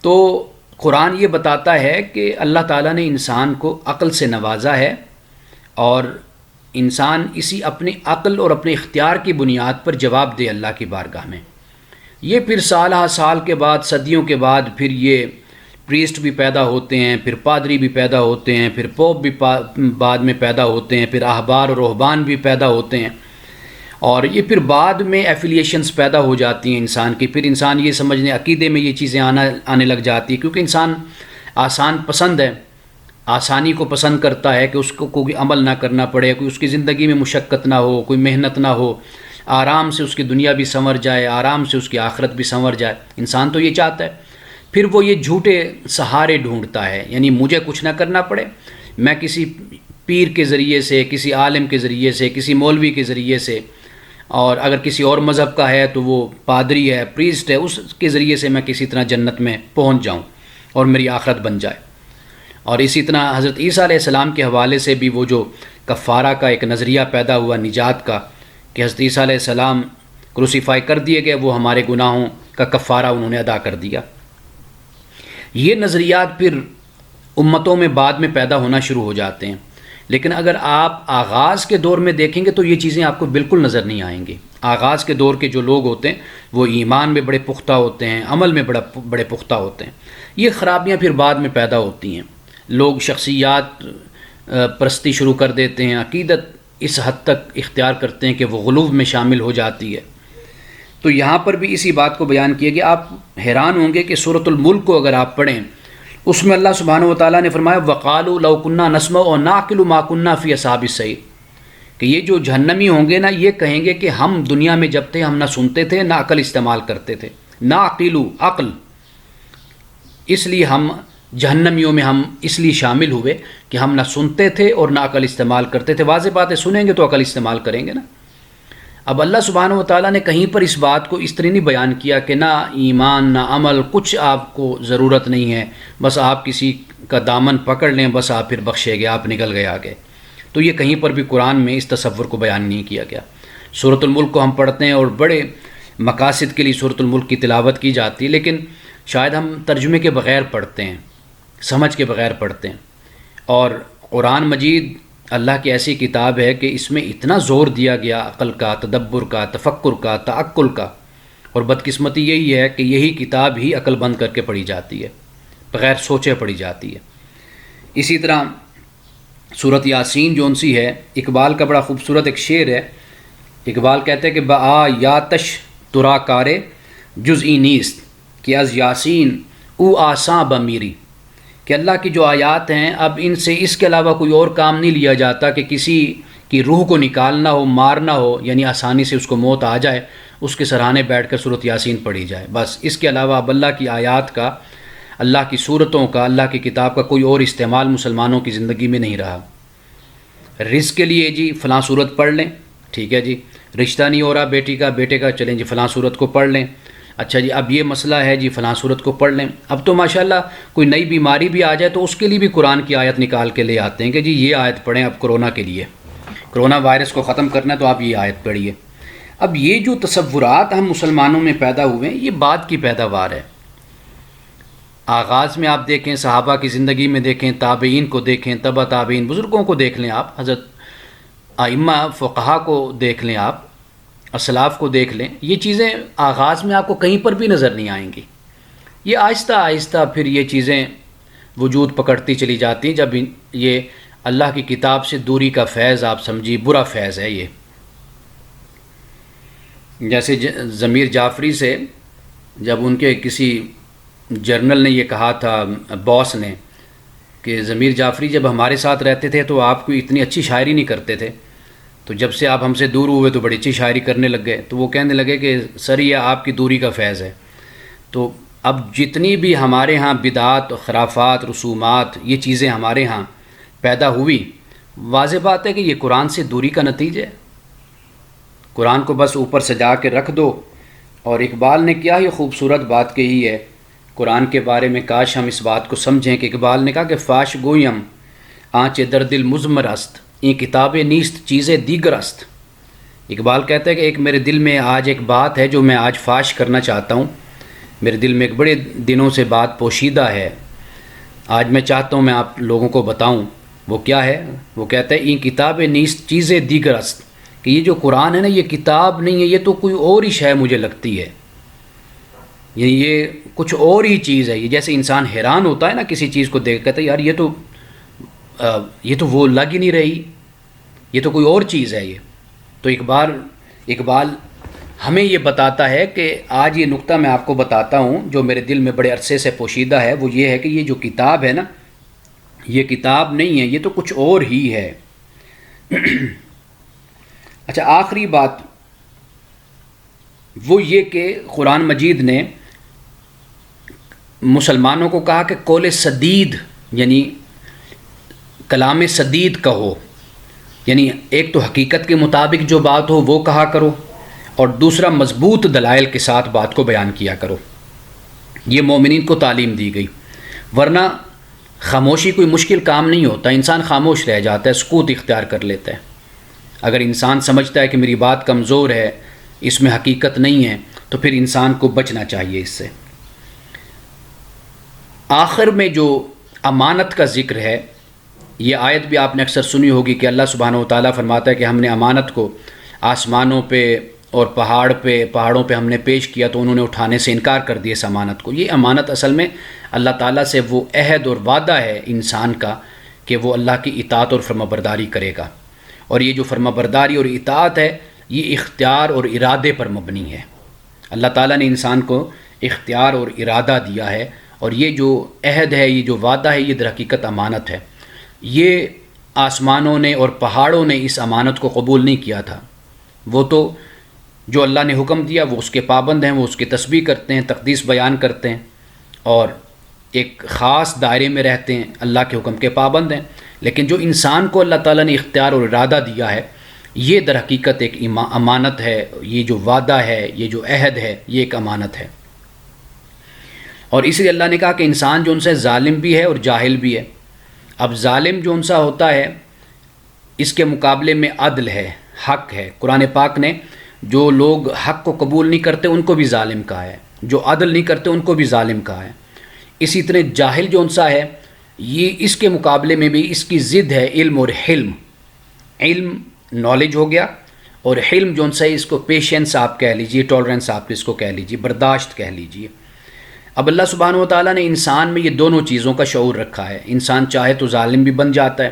[SPEAKER 1] تو قرآن یہ بتاتا ہے کہ اللہ تعالیٰ نے انسان کو عقل سے نوازا ہے اور انسان اسی اپنی عقل اور اپنے اختیار کی بنیاد پر جواب دے اللہ کی بارگاہ میں. یہ پھر سالہ سال کے بعد، صدیوں کے بعد پھر یہ پریسٹ بھی پیدا ہوتے ہیں، پھر پادری بھی پیدا ہوتے ہیں، پھر پوپ بھی بعد میں پیدا ہوتے ہیں، پھر احبار اور رہبان بھی پیدا ہوتے ہیں، اور یہ پھر بعد میں ایفیلیشنز پیدا ہو جاتی ہیں انسان کی. پھر انسان یہ سمجھنے عقیدے میں یہ چیزیں آنے لگ جاتی ہیں کیونکہ انسان آسان پسند ہے، آسانی کو پسند کرتا ہے کہ اس کو کوئی عمل نہ کرنا پڑے، کوئی اس کی زندگی میں مشقت نہ ہو، کوئی محنت نہ ہو، آرام سے اس کی دنیا بھی سنور جائے، آرام سے اس کی آخرت بھی سنور جائے. انسان تو یہ چاہتا ہے. پھر وہ یہ جھوٹے سہارے ڈھونڈتا ہے، یعنی مجھے کچھ نہ کرنا پڑے، میں کسی پیر کے ذریعے سے، کسی عالم کے ذریعے سے، کسی مولوی کے ذریعے سے، اور اگر کسی اور مذہب کا ہے تو وہ پادری ہے، پریسٹ ہے، اس کے ذریعے سے میں کسی طرح جنت میں پہنچ جاؤں اور میری آخرت بن جائے. اور اسی طرح حضرت عیسیٰ علیہ السلام کے حوالے سے بھی وہ جو کفارہ کا ایک نظریہ پیدا ہوا نجات کا کہ حضرت عیسیٰ علیہ السلام کروسیفائی کر دیے گئے، وہ ہمارے گناہوں کا کفارہ انہوں نے ادا کر دیا. یہ نظریات پھر امتوں میں بعد میں پیدا ہونا شروع ہو جاتے ہیں، لیکن اگر آپ آغاز کے دور میں دیکھیں گے تو یہ چیزیں آپ کو بالکل نظر نہیں آئیں گی. آغاز کے دور کے جو لوگ ہوتے ہیں وہ ایمان میں بڑے پختہ ہوتے ہیں، عمل میں بڑے پختہ ہوتے ہیں. یہ خرابیاں پھر بعد میں پیدا ہوتی ہیں، لوگ شخصیات پرستی شروع کر دیتے ہیں، عقیدت اس حد تک اختیار کرتے ہیں کہ وہ غلو میں شامل ہو جاتی ہے. تو یہاں پر بھی اسی بات کو بیان کیا گیا. آپ حیران ہوں گے کہ سورۃ الملک کو اگر آپ پڑھیں اس میں اللہ سبحانہ و تعالیٰ نے فرمایا وَقَالُوا لَوْ كُنَّا نَسْمَعُ وَنَعْقِلُ مَا كُنَّا فِي أَصْحَابِ السَّعِيرِ، کہ یہ جو جہنمی ہوں گے نا یہ کہیں گے کہ ہم دنیا میں جب تھے ہم نہ سنتے تھے نہ عقل استعمال کرتے تھے. نَعْقِلُ عقل، اس لیے ہم جہنمیوں میں ہم اس لیے شامل ہوئے کہ ہم نہ سنتے تھے اور نہ عقل استعمال کرتے تھے. واضح بات ہے سنیں گے تو عقل استعمال کریں گے نا. اب اللہ سبحانہ و تعالیٰ نے کہیں پر اس بات کو اس طرح نہیں بیان کیا کہ نہ ایمان نہ عمل کچھ آپ کو ضرورت نہیں ہے، بس آپ کسی کا دامن پکڑ لیں بس آپ پھر بخشے گئے، آپ نکل گئے آگے. تو یہ کہیں پر بھی قرآن میں اس تصور کو بیان نہیں کیا گیا. سورۃ الملک کو ہم پڑھتے ہیں اور بڑے مقاصد کے لیے سورۃ الملک کی تلاوت کی جاتی ہے، لیکن شاید ہم ترجمے کے بغیر پڑھتے ہیں، سمجھ کے بغیر پڑھتے ہیں. اور قرآن مجید اللہ کی ایسی کتاب ہے کہ اس میں اتنا زور دیا گیا عقل کا، تدبر کا، تفکر کا، تعقل کا، اور بدقسمتی یہی ہے کہ یہی کتاب ہی عقل بند کر کے پڑھی جاتی ہے، بغیر سوچے پڑھی جاتی ہے. اسی طرح سورۃ یاسین جو سی ہے، اقبال کا بڑا خوبصورت ایک شعر ہے. اقبال کہتے ہیں کہ بآ یاتش ترا کارے جزئی نیست کہ از یاسین او آساں بمیری، کہ اللہ کی جو آیات ہیں اب ان سے اس کے علاوہ کوئی اور کام نہیں لیا جاتا کہ کسی کی روح کو نکالنا ہو، مارنا ہو، یعنی آسانی سے اس کو موت آ جائے، اس کے سرحانے بیٹھ کر سورۃ یاسین پڑھی جائے. بس اس کے علاوہ اب اللہ کی آیات کا، اللہ کی صورتوں کا، اللہ کی کتاب کا کوئی اور استعمال مسلمانوں کی زندگی میں نہیں رہا. رزق کے لیے جی فلاں صورت پڑھ لیں، ٹھیک ہے جی، رشتہ نہیں ہو رہا بیٹی کا، بیٹے کا، چلیں جی فلاں صورت کو پڑھ لیں، اچھا جی اب یہ مسئلہ ہے جی فلاں صورت کو پڑھ لیں۔ اب تو ماشاءاللہ کوئی نئی بیماری بھی آ جائے تو اس کے لیے بھی قرآن کی آیت نکال کے لے آتے ہیں کہ جی یہ آیت پڑھیں اب کرونا کے لیے، کرونا وائرس کو ختم کرنا ہے تو آپ یہ آیت پڑھیے۔ اب یہ جو تصورات ہم مسلمانوں میں پیدا ہوئے ہیں یہ بعد کی پیداوار ہے۔ آغاز میں آپ دیکھیں، صحابہ کی زندگی میں دیکھیں، تابعین کو دیکھیں، تبع تابعین، بزرگوں کو دیکھ لیں آپ، حضرت ائمہ فقہا کو دیکھ لیں آپ، اسلاف کو دیکھ لیں، یہ چیزیں آغاز میں آپ کو کہیں پر بھی نظر نہیں آئیں گی۔ یہ آہستہ آہستہ پھر یہ چیزیں وجود پکڑتی چلی جاتی ہیں جب یہ اللہ کی کتاب سے دوری کا فیض آپ سمجھیے برا فیض ہے۔ یہ جیسے ضمیر جعفری سے جب ان کے کسی جرنل نے یہ کہا تھا، باس نے، کہ ضمیر جعفری جب ہمارے ساتھ رہتے تھے تو آپ کو اتنی اچھی شاعری نہیں کرتے تھے، تو جب سے آپ ہم سے دور ہوئے تو بڑی اچھی شاعری کرنے لگ گئے۔ تو وہ کہنے لگے کہ سر یہ آپ کی دوری کا فیض ہے۔ تو اب جتنی بھی ہمارے ہاں بدعات، خرافات، رسومات، یہ چیزیں ہمارے ہاں پیدا ہوئی، واضح بات ہے کہ یہ قرآن سے دوری کا نتیجہ ہے۔ قرآن کو بس اوپر سجا کے رکھ دو۔ اور اقبال نے کیا ہی خوبصورت بات کہی ہے قرآن کے بارے میں، کاش ہم اس بات کو سمجھیں کہ اقبال نے کہا کہ فاش گویم آنچ در دل مزمر است، این کتاب نیست چیزیں دیگر است۔ اقبال کہتا ہے کہ ایک میرے دل میں آج ایک بات ہے جو میں آج فاش کرنا چاہتا ہوں، میرے دل میں ایک بڑے دنوں سے بات پوشیدہ ہے، آج میں چاہتا ہوں میں آپ لوگوں کو بتاؤں۔ وہ کیا ہے؟ وہ کہتا ہے این کتاب نیست چیزیں دیگر است، کہ یہ جو قرآن ہے نا یہ کتاب نہیں ہے، یہ تو کوئی اور ہی شے مجھے لگتی ہے، یعنی یہ کچھ اور ہی چیز ہے۔ یہ جیسے انسان حیران ہوتا ہے نا کسی چیز کو دیکھ، کہتا ہے یار یہ تو وہ لگ ہی نہیں رہی، یہ تو کوئی اور چیز ہے۔ یہ تو اقبال ہمیں یہ بتاتا ہے کہ آج یہ نقطہ میں آپ کو بتاتا ہوں جو میرے دل میں بڑے عرصے سے پوشیدہ ہے، وہ یہ ہے کہ یہ جو کتاب ہے نا یہ کتاب نہیں ہے، یہ تو کچھ اور ہی ہے۔ اچھا، آخری بات وہ یہ کہ قرآن مجید نے مسلمانوں کو کہا کہ قول سدید یعنی کلام سدید کہو، یعنی ایک تو حقیقت کے مطابق جو بات ہو وہ کہا کرو، اور دوسرا مضبوط دلائل کے ساتھ بات کو بیان کیا کرو۔ یہ مومنین کو تعلیم دی گئی، ورنہ خاموشی کوئی مشکل کام نہیں ہوتا، انسان خاموش رہ جاتا ہے، سکوت اختیار کر لیتا ہے۔ اگر انسان سمجھتا ہے کہ میری بات کمزور ہے، اس میں حقیقت نہیں ہے، تو پھر انسان کو بچنا چاہیے اس سے۔ آخر میں جو امانت کا ذکر ہے، یہ آیت بھی آپ نے اکثر سنی ہوگی کہ اللہ سبحانہ و تعالیٰ فرماتا ہے کہ ہم نے امانت کو آسمانوں پہ اور پہاڑوں پہ ہم نے پیش کیا تو انہوں نے اٹھانے سے انکار کر دیا اس امانت کو۔ یہ امانت اصل میں اللہ تعالیٰ سے وہ عہد اور وعدہ ہے انسان کا کہ وہ اللہ کی اطاعت اور فرمانبرداری کرے گا، اور یہ جو فرمانبرداری اور اطاعت ہے یہ اختیار اور ارادے پر مبنی ہے۔ اللہ تعالیٰ نے انسان کو اختیار اور ارادہ دیا ہے، اور یہ جو عہد ہے، یہ جو وعدہ ہے، یہ در حقیقت امانت ہے۔ یہ آسمانوں نے اور پہاڑوں نے اس امانت کو قبول نہیں کیا تھا، وہ تو جو اللہ نے حکم دیا وہ اس کے پابند ہیں، وہ اس کی تسبیح کرتے ہیں، تقدیس بیان کرتے ہیں، اور ایک خاص دائرے میں رہتے ہیں، اللہ کے حکم کے پابند ہیں۔ لیکن جو انسان کو اللہ تعالیٰ نے اختیار اور ارادہ دیا ہے، یہ در حقیقت ایک امانت ہے، یہ جو وعدہ ہے، یہ جو عہد ہے، یہ ایک امانت ہے۔ اور اس لیے اللہ نے کہا کہ انسان جو ان سے ظالم بھی ہے اور جاہل بھی ہے۔ اب ظالم جو ان سا ہوتا ہے، اس کے مقابلے میں عدل ہے، حق ہے۔ قرآن پاک نے جو لوگ حق کو قبول نہیں کرتے ان کو بھی ظالم کہا ہے، جو عدل نہیں کرتے ان کو بھی ظالم کہا ہے۔ اسی طرح جاہل جو ان سا ہے، یہ اس کے مقابلے میں بھی اس کی ضد ہے علم اور حلم۔ علم نالج ہو گیا، اور حلم جو ان سا ہے اس کو پیشنس آپ کہہ لیجئے، ٹالرنس آپ اس کو کہہ لیجئے، برداشت کہہ لیجئے۔ اب اللہ سبحانہ و تعالیٰ نے انسان میں یہ دونوں چیزوں کا شعور رکھا ہے۔ انسان چاہے تو ظالم بھی بن جاتا ہے،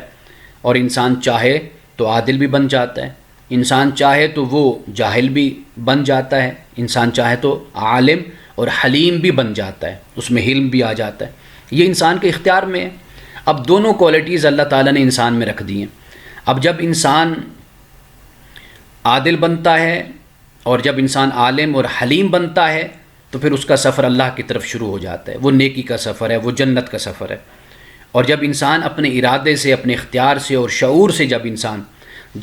[SPEAKER 1] اور انسان چاہے تو عادل بھی بن جاتا ہے۔ انسان چاہے تو وہ جاہل بھی بن جاتا ہے، انسان چاہے تو عالم اور حلیم بھی بن جاتا ہے، اس میں حلم بھی آ جاتا ہے۔ یہ انسان کے اختیار میں ہے۔ اب دونوں کوالٹیز اللہ تعالیٰ نے انسان میں رکھ دی ہیں۔ اب جب انسان عادل بنتا ہے اور جب انسان عالم اور حلیم بنتا ہے تو پھر اس کا سفر اللہ کی طرف شروع ہو جاتا ہے، وہ نیکی کا سفر ہے، وہ جنت کا سفر ہے۔ اور جب انسان اپنے ارادے سے، اپنے اختیار سے اور شعور سے جب انسان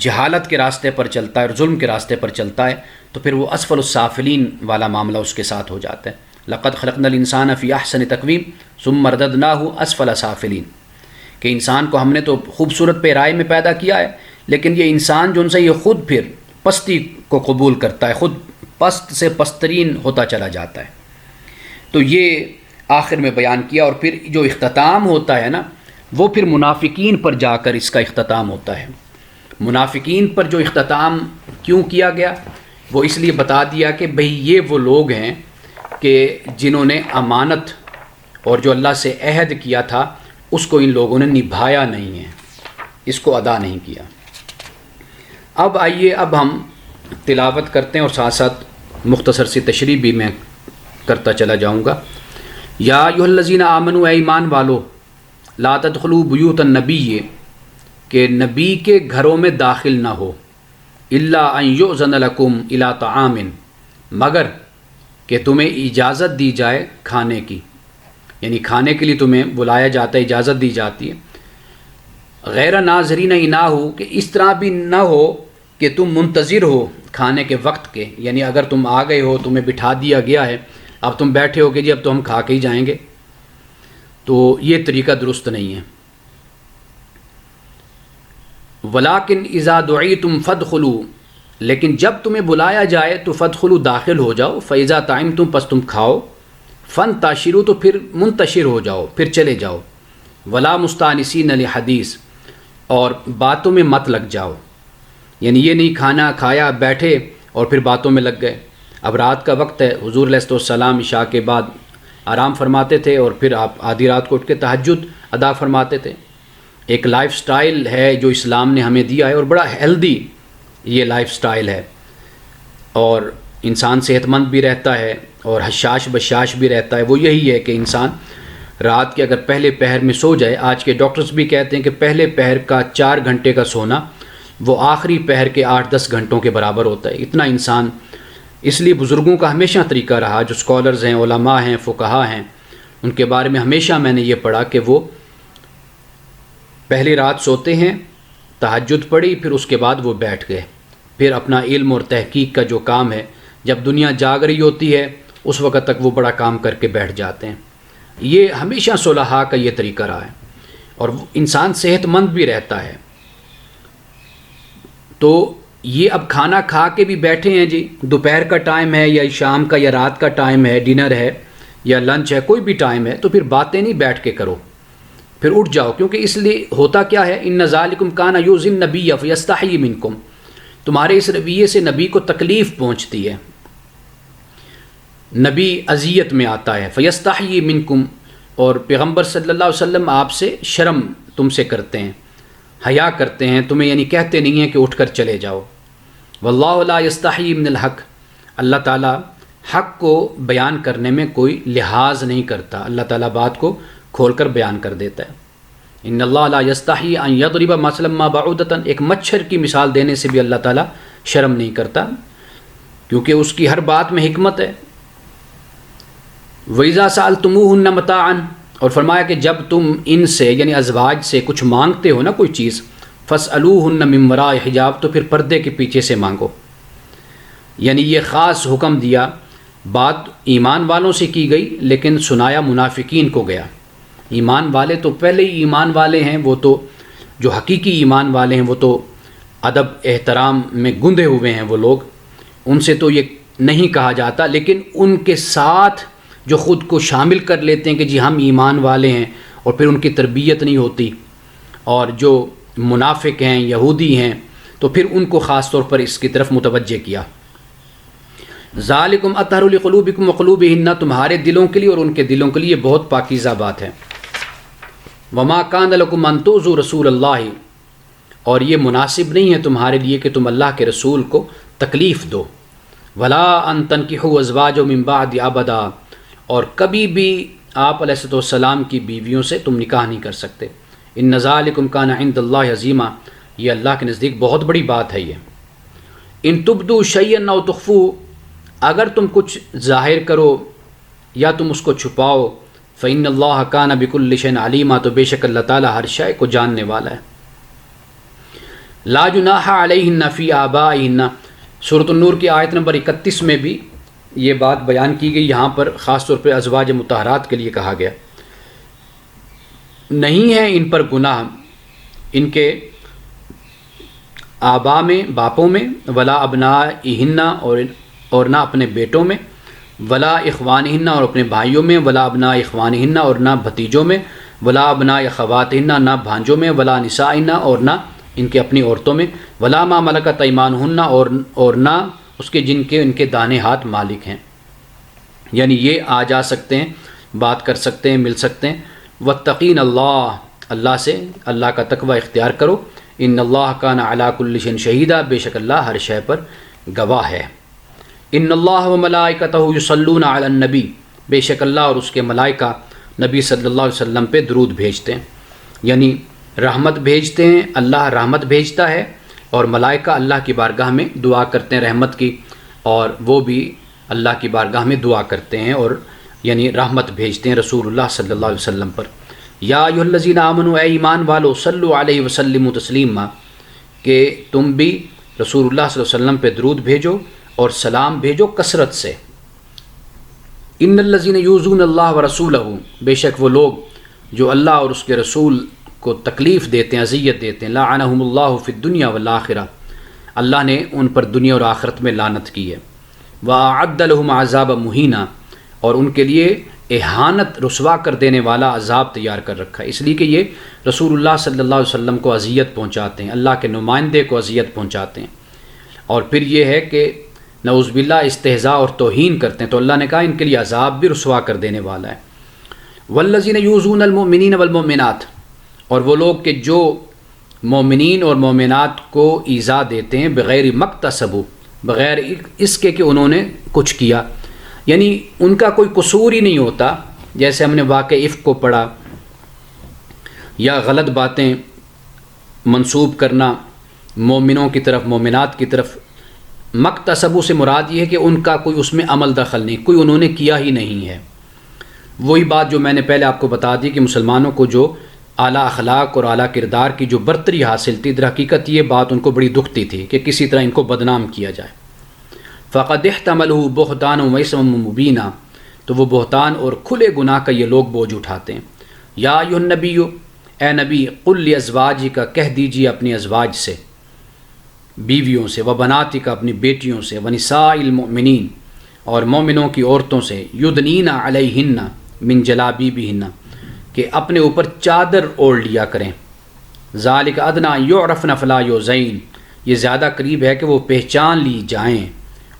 [SPEAKER 1] جہالت کے راستے پر چلتا ہے اور ظلم کے راستے پر چلتا ہے تو پھر وہ اسفل السافلین والا معاملہ اس کے ساتھ ہو جاتا ہے۔ لقد خلقنا الانسان فی احسن تقویم ثم رددناہ اسفل سافلین، کہ انسان کو ہم نے تو خوبصورت پیرائے میں پیدا کیا ہے، لیکن یہ انسان جو ان سے یہ خود پھر پستی کو قبول کرتا ہے، خود پست سے پسترین ہوتا چلا جاتا ہے۔ تو یہ آخر میں بیان کیا، اور پھر جو اختتام ہوتا ہے نا وہ پھر منافقین پر جا کر اس کا اختتام ہوتا ہے۔ منافقین پر جو اختتام کیوں کیا گیا وہ اس لیے بتا دیا کہ بھئی یہ وہ لوگ ہیں کہ جنہوں نے امانت اور جو اللہ سے عہد کیا تھا اس کو ان لوگوں نے نبھایا نہیں ہے، اس کو ادا نہیں کیا۔ اب آئیے اب ہم تلاوت کرتے ہیں اور ساتھ ساتھ مختصر سی تشریح بھی میں کرتا چلا جاؤں گا۔ یا ایھا الذین آمنوا، اے ایمان والو، لا تدخلوا بیوت النبی، کہ نبی کے گھروں میں داخل نہ ہو، الا ان یؤذن لکم الی طعام، مگر کہ تمہیں اجازت دی جائے کھانے کی، یعنی کھانے کے لیے تمہیں بلایا جاتا ہے، اجازت دی جاتی ہے۔ غیر ناظرین اناہ، کہ اس طرح بھی نہ ہو کہ تم منتظر ہو کھانے کے وقت کے، یعنی اگر تم آ گئے ہو، تمہیں بٹھا دیا گیا ہے، اب تم بیٹھے ہو کہ جی اب تو ہم کھا کے ہی جائیں گے، تو یہ طریقہ درست نہیں ہے۔ ولیکن اذا دعیتم فادخلوا، لیکن جب تمہیں بلایا جائے تو فادخلوا، داخل ہو جاؤ، فاذا طعمتم، پس تم کھاؤ، فانتشروا، تو پھر منتشر ہو جاؤ، پھر چلے جاؤ، ولا مستانسین لحدیث، اور باتوں میں مت لگ جاؤ، یعنی یہ نہیں کھانا کھایا بیٹھے اور پھر باتوں میں لگ گئے۔ اب رات کا وقت ہے، حضور علیہ السلام عشاء کے بعد آرام فرماتے تھے اور پھر آپ آدھی رات کو اٹھ کے تہجد ادا فرماتے تھے۔ ایک لائف سٹائل ہے جو اسلام نے ہمیں دیا ہے، اور بڑا ہیلدی یہ لائف سٹائل ہے، اور انسان صحت مند بھی رہتا ہے اور حشاش بشاش بھی رہتا ہے۔ وہ یہی ہے کہ انسان رات کے اگر پہلے پہر میں سو جائے، آج کے ڈاکٹرز بھی کہتے ہیں کہ پہلے پہر کا 4 گھنٹے کا سونا وہ آخری پہر کے 8-10 گھنٹوں کے برابر ہوتا ہے، اتنا انسان۔ اس لیے بزرگوں کا ہمیشہ طریقہ رہا، جو اسکالرز ہیں، علماء ہیں، فقہا ہیں، ان کے بارے میں ہمیشہ میں نے یہ پڑھا کہ وہ پہلی رات سوتے ہیں، تہجد پڑھی، پھر اس کے بعد وہ بیٹھ گئے، پھر اپنا علم اور تحقیق کا جو کام ہے، جب دنیا جاگ رہی ہوتی ہے اس وقت تک وہ بڑا کام کر کے بیٹھ جاتے ہیں۔ یہ ہمیشہ صلحاء کا یہ طریقہ رہا ہے، اور انسان صحت مند بھی رہتا ہے۔ تو یہ اب کھانا کھا کے بھی بیٹھے ہیں جی، دوپہر کا ٹائم ہے یا شام کا یا رات کا ٹائم ہے، ڈنر ہے یا لنچ ہے، کوئی بھی ٹائم ہے، تو پھر باتیں نہیں بیٹھ کے کرو، پھر اٹھ جاؤ، کیونکہ اس لیے ہوتا کیا ہے، ان ذالکم کان یؤذی النبی فیستحیی منکم، تمہارے اس رویے سے نبی کو تکلیف پہنچتی ہے، نبی اذیت میں آتا ہے، فیستحیی منکم، اور پیغمبر صلی اللہ علیہ وسلم آپ سے شرم تم سے کرتے ہیں، حیا کرتے ہیں، تمہیں یعنی کہتے نہیں ہیں کہ اٹھ کر چلے جاؤ۔ واللہ لا یستحیی من الحق، اللہ تعالیٰ حق کو بیان کرنے میں کوئی لحاظ نہیں کرتا، اللہ تعالیٰ بات کو کھول کر بیان کر دیتا ہے۔ ان اللہ لا یستحیی ان یضرب مثلا ما بعودۃ، ایک مچھر کی مثال دینے سے بھی اللہ تعالیٰ شرم نہیں کرتا، کیونکہ اس کی ہر بات میں حکمت ہے۔ وَإِذَا سَأَلْتُمُوهُنَّ مَتَاعًا، اور فرمایا کہ جب تم ان سے یعنی ازواج سے کچھ مانگتے ہو نا کوئی چیز، فَاسْأَلُوهُنَّ مِن وَرَاءِ حجاب، تو پھر پردے کے پیچھے سے مانگو، یعنی یہ خاص حکم دیا، بات ایمان والوں سے کی گئی لیکن سنایا منافقین کو گیا۔ ایمان والے تو پہلے ہی ایمان والے ہیں، وہ تو جو حقیقی ایمان والے ہیں وہ تو ادب احترام میں گندے ہوئے ہیں، وہ لوگ، ان سے تو یہ نہیں کہا جاتا، لیکن ان کے ساتھ جو خود کو شامل کر لیتے ہیں کہ جی ہم ایمان والے ہیں، اور پھر ان کی تربیت نہیں ہوتی، اور جو منافق ہیں، یہودی ہیں، تو پھر ان کو خاص طور پر اس کی طرف متوجہ کیا۔ ذالکم اطہر لقلوبکم وقلوبہن، تمہارے دلوں کے لیے اور ان کے دلوں کے لیے یہ بہت پاکیزہ بات ہے۔ وما کان لکم ان تؤذوا رسول اللہ، اور یہ مناسب نہیں ہے تمہارے لیے کہ تم اللہ کے رسول کو تکلیف دو۔ ولا ان تنکحوا ازواجہ من بعد ابدا، اور کبھی بھی آپ علیہ السلام کی بیویوں سے تم نکاح نہیں کر سکتے۔ ان ذالکم کان عند اللہ عظیما، یہ اللہ کے نزدیک بہت بڑی بات ہے یہ۔ ان تبدوا شیئا او تخفوہ، اگر تم کچھ ظاہر کرو یا تم اس کو چھپاؤ، فإن اللہ کان بکل شیء علیما، تو بے شک اللہ تعالیٰ ہر شے کو جاننے والا ہے۔ لا جناح علیہن فی آبائہن، سورۃ النور کی آیت نمبر 31 میں بھی یہ بات بیان کی گئی. یہاں پر خاص طور پہ ازواج مطہرات کے لیے کہا گیا نہیں ہے ان پر گناہ ان کے آبا میں، باپوں میں، ولا ابنائہن اور نہ اپنے بیٹوں میں، ولا اخوانہن اور اپنے بھائیوں میں، ولا ابناء اخوانہن اور نہ بھتیجوں میں، ولا ابناء خواتہن نہ بھانجوں میں، ولا نسائہن اور نہ ان کے اپنی عورتوں میں، ولا ما ملکت ایمانہن اور نہ اس کے جن کے ان کے دانے ہاتھ مالک ہیں. یعنی یہ آ جا سکتے ہیں، بات کر سکتے ہیں، مل سکتے ہیں. واتقین اللہ، اللہ سے اللہ کا تقوی اختیار کرو. ان اللہ کان علی کل شیء شہیدا، بے شک اللہ ہر شے پر گواہ ہے. ان اللہ و ملائکتہ یصلون علی النبی، بے شک اللہ اور اس کے ملائکہ نبی صلی اللہ علیہ وسلم پہ درود بھیجتے ہیں. یعنی رحمت بھیجتے ہیں، اللہ رحمت بھیجتا ہے اور ملائکہ اللہ کی بارگاہ میں دعا کرتے ہیں رحمت کی، اور وہ بھی اللہ کی بارگاہ میں دعا کرتے ہیں اور یعنی رحمت بھیجتے ہیں رسول اللہ صلی اللہ علیہ وسلم پر. یا ایھا الذین آمنوا، اے ایمان والو، صلوا علیہ وسلموا تسلیما، کہ تم بھی رسول اللہ صلی اللہ علیہ وسلم پہ درود بھیجو اور سلام بھیجو کثرت سے. ان الذین یؤذون اللہ ورسولہ، بے شک وہ لوگ جو اللہ اور اس کے رسول کو تکلیف دیتے ہیں، اذیت دیتے ہیں. لعنہم اللہ فی الدنیا والآخرہ، اللہ نے ان پر دنیا اور آخرت میں لعنت کی ہے. وأعد لهم عذابا مہینا، اور ان کے لیے اہانت رسوا کر دینے والا عذاب تیار کر رکھا ہے، اس لیے کہ یہ رسول اللہ صلی اللہ علیہ وسلم کو اذیت پہنچاتے ہیں، اللہ کے نمائندے کو اذیت پہنچاتے ہیں. اور پھر یہ ہے کہ نعوذ باللہ استہزاء اور توہین کرتے ہیں، تو اللہ نے کہا ان کے لیے عذاب بھی رسوا کر دینے والا ہے. والذین یؤذون المؤمنین والمؤمنات، اور وہ لوگ کہ جو مومنین اور مومنات کو ایذا دیتے ہیں بغیر مکتسبوا، بغیر اس کے کہ انہوں نے کچھ کیا، یعنی ان کا کوئی قصور ہی نہیں ہوتا. جیسے ہم نے واقع افک کو پڑھا، یا غلط باتیں منسوب کرنا مومنوں کی طرف، مومنات کی طرف. مکتسبوا سے مراد یہ ہے کہ ان کا کوئی اس میں عمل دخل نہیں، کوئی انہوں نے کیا ہی نہیں ہے. وہی بات جو میں نے پہلے آپ کو بتا دی کہ مسلمانوں کو جو اعلیٰ اخلاق اور اعلیٰ کردار کی جو برتری حاصل تھی، در حقیقت یہ بات ان کو بڑی دکھتی تھی کہ کسی طرح ان کو بدنام کیا جائے. فقد احتملوا بہتانا واسما مبینا، تو وہ بہتان اور کھلے گناہ کا یہ لوگ بوجھ اٹھاتے ہیں. یا ایھا النبی، اے نبی، قل لازواجک، کہہ دیجیے اپنی ازواج سے، بیویوں سے، وبناتک، اپنی بیٹیوں سے، ونساء المؤمنین، اور مومنوں کی عورتوں سے، یدنین علیہن من جلابیبہن، کہ اپنے اوپر چادر اوڑھ لیا کریں. ذالک ادنی یعرفن فلا یؤذین، یہ زیادہ قریب ہے کہ وہ پہچان لی جائیں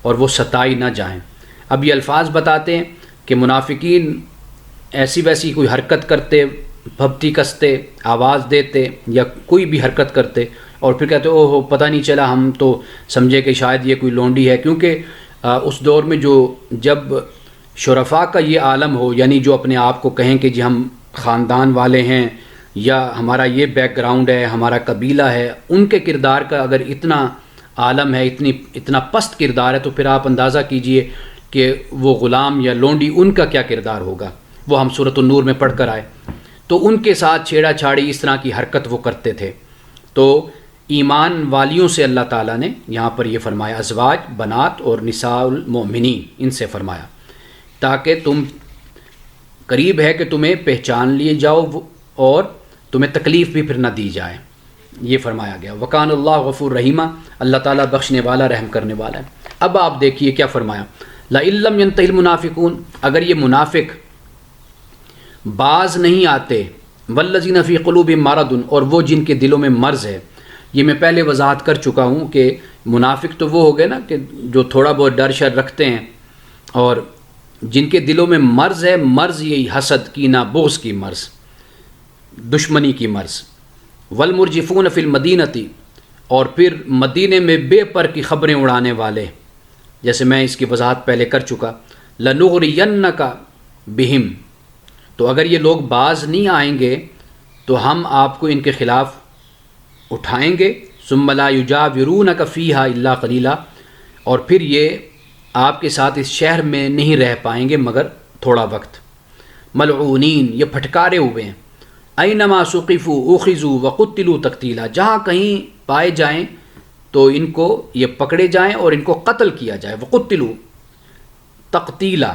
[SPEAKER 1] اور وہ ستائی نہ جائیں. اب یہ الفاظ بتاتے ہیں کہ منافقین ایسی ویسی کوئی حرکت کرتے، بھبتی کستے، آواز دیتے یا کوئی بھی حرکت کرتے اور پھر کہتے اوہ پتہ نہیں چلا، ہم تو سمجھے کہ شاید یہ کوئی لونڈی ہے. کیونکہ اس دور میں جب شرفاء کا یہ عالم ہو، یعنی جو اپنے آپ کو کہیں کہ جی ہم خاندان والے ہیں یا ہمارا یہ بیک گراؤنڈ ہے، ہمارا قبیلہ ہے، ان کے کردار کا اگر اتنا عالم ہے، اتنا پست کردار ہے، تو پھر آپ اندازہ کیجئے کہ وہ غلام یا لونڈی ان کا کیا کردار ہوگا. وہ ہم سورۃ النور میں پڑھ کر آئے. تو ان کے ساتھ چھیڑا چھاڑی اس طرح کی حرکت وہ کرتے تھے. تو ایمان والیوں سے اللہ تعالیٰ نے یہاں پر یہ فرمایا، ازواج، بنات اور نساء المؤمنین، ان سے فرمایا تاکہ تم قریب ہے کہ تمہیں پہچان لیے جاؤ اور تمہیں تکلیف بھی پھر نہ دی جائے، یہ فرمایا گیا. وکان اللہ غفور رحیمہ، اللہ تعالیٰ بخشنے والا، رحم کرنے والا ہے. اب آپ دیکھیے کیا فرمایا، لئن لم ينتهِ المنافقون، اگر یہ منافق باز نہیں آتے، والذین فی قلوبہم مرض، اور وہ جن کے دلوں میں مرض ہے. یہ میں پہلے وضاحت کر چکا ہوں کہ منافق تو وہ ہو گئے نا کہ جو تھوڑا بہت ڈر شر رکھتے ہیں، اور جن کے دلوں میں مرض ہے، مرض یہی حسد، کینہ، بغض کی مرض، دشمنی کی مرض. والمرجفون فی المدینۃ، اور پھر مدینے میں بے پر کی خبریں اڑانے والے، جیسے میں اس کی وضاحت پہلے کر چکا. لنغرینک بہم، تو اگر یہ لوگ باز نہیں آئیں گے تو ہم آپ کو ان کے خلاف اٹھائیں گے. ثم لا یجاورونک فیہا الا قلیلا، اور پھر یہ آپ کے ساتھ اس شہر میں نہیں رہ پائیں گے مگر تھوڑا وقت. ملعونین، یہ پھٹکارے ہوئے ہیں. اینما ثقفوا اخذوا وقتلوا تقتیلا، جہاں کہیں پائے جائیں تو ان کو یہ پکڑے جائیں اور ان کو قتل کیا جائے. وقتلوا تقتیلا،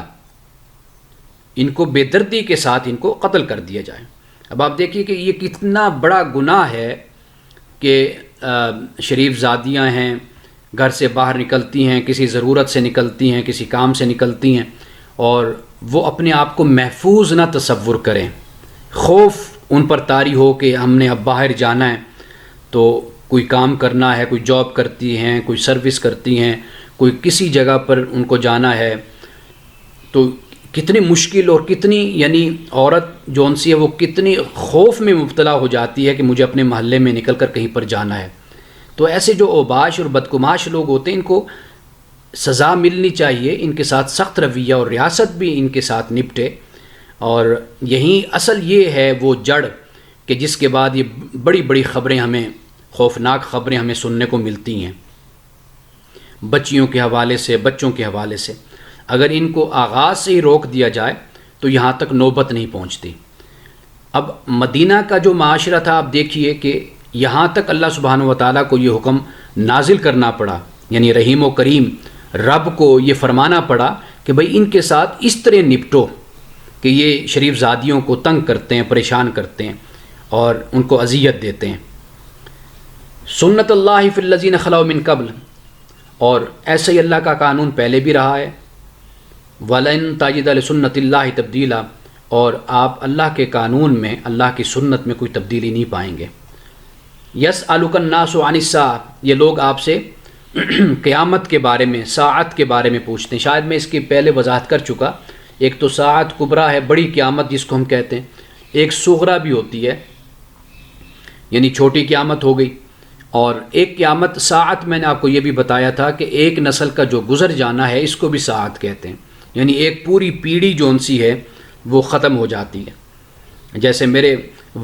[SPEAKER 1] ان کو بے دردی کے ساتھ ان کو قتل کر دیا جائے. اب آپ دیکھیے کہ یہ کتنا بڑا گناہ ہے کہ شریف زادیاں ہیں، گھر سے باہر نکلتی ہیں، کسی ضرورت سے نکلتی ہیں، کسی کام سے نکلتی ہیں، اور وہ اپنے آپ کو محفوظ نہ تصور کریں. خوف ان پر طاری ہو کہ ہم نے اب باہر جانا ہے، تو کوئی کام کرنا ہے، کوئی جاب کرتی ہیں، کوئی سروس کرتی ہیں، کوئی کسی جگہ پر ان کو جانا ہے، تو کتنی مشکل اور کتنی یعنی عورت جون سی ہے وہ کتنی خوف میں مبتلا ہو جاتی ہے کہ مجھے اپنے محلے میں نکل کر کہیں پر جانا ہے. تو ایسے جو اوباش اور بدگماش لوگ ہوتے ہیں ان کو سزا ملنی چاہیے، ان کے ساتھ سخت رویہ اور ریاست بھی ان کے ساتھ نپٹے. اور یہی اصل یہ ہے وہ جڑ کہ جس کے بعد یہ بڑی بڑی خبریں ہمیں، خوفناک خبریں ہمیں سننے کو ملتی ہیں بچیوں کے حوالے سے، بچوں کے حوالے سے. اگر ان کو آغاز سے ہی روک دیا جائے تو یہاں تک نوبت نہیں پہنچتی. اب مدینہ کا جو معاشرہ تھا، آپ دیکھیے کہ یہاں تک اللہ سبحانہ و تعالیٰ کو یہ حکم نازل کرنا پڑا، یعنی رحیم و کریم رب کو یہ فرمانا پڑا کہ بھئی ان کے ساتھ اس طرح نپٹو کہ یہ شریف زادیوں کو تنگ کرتے ہیں، پریشان کرتے ہیں اور ان کو اذیت دیتے ہیں. سنت اللہ فی الذین خلو من قبل، اور ایسے ہی اللہ کا قانون پہلے بھی رہا ہے. وَلَن تَجِدَ لِسُنَّتِ اللَّهِ تَبْدِيلًا، اور آپ اللہ کے قانون میں، اللہ کی سنت میں کوئی تبدیلی نہیں پائیں گے. يَسْأَلُكَ النَّاسُ عَنِ السَّاعَةِ، یہ لوگ آپ سے قیامت کے بارے میں، ساعت کے بارے میں پوچھتے ہیں. شاید میں اس کی پہلے وضاحت کر چکا. ایک تو ساعت کبریٰ ہے، بڑی قیامت جس کو ہم کہتے ہیں، ایک صغریٰ بھی ہوتی ہے یعنی چھوٹی قیامت ہو گئی، اور ایک قیامت ساعت میں نے آپ کو یہ بھی بتایا تھا کہ ایک نسل کا جو گزر جانا ہے اس کو بھی ساعت کہتے ہیں، یعنی ایک پوری پیڑھی جون سی ہے وہ ختم ہو جاتی ہے. جیسے میرے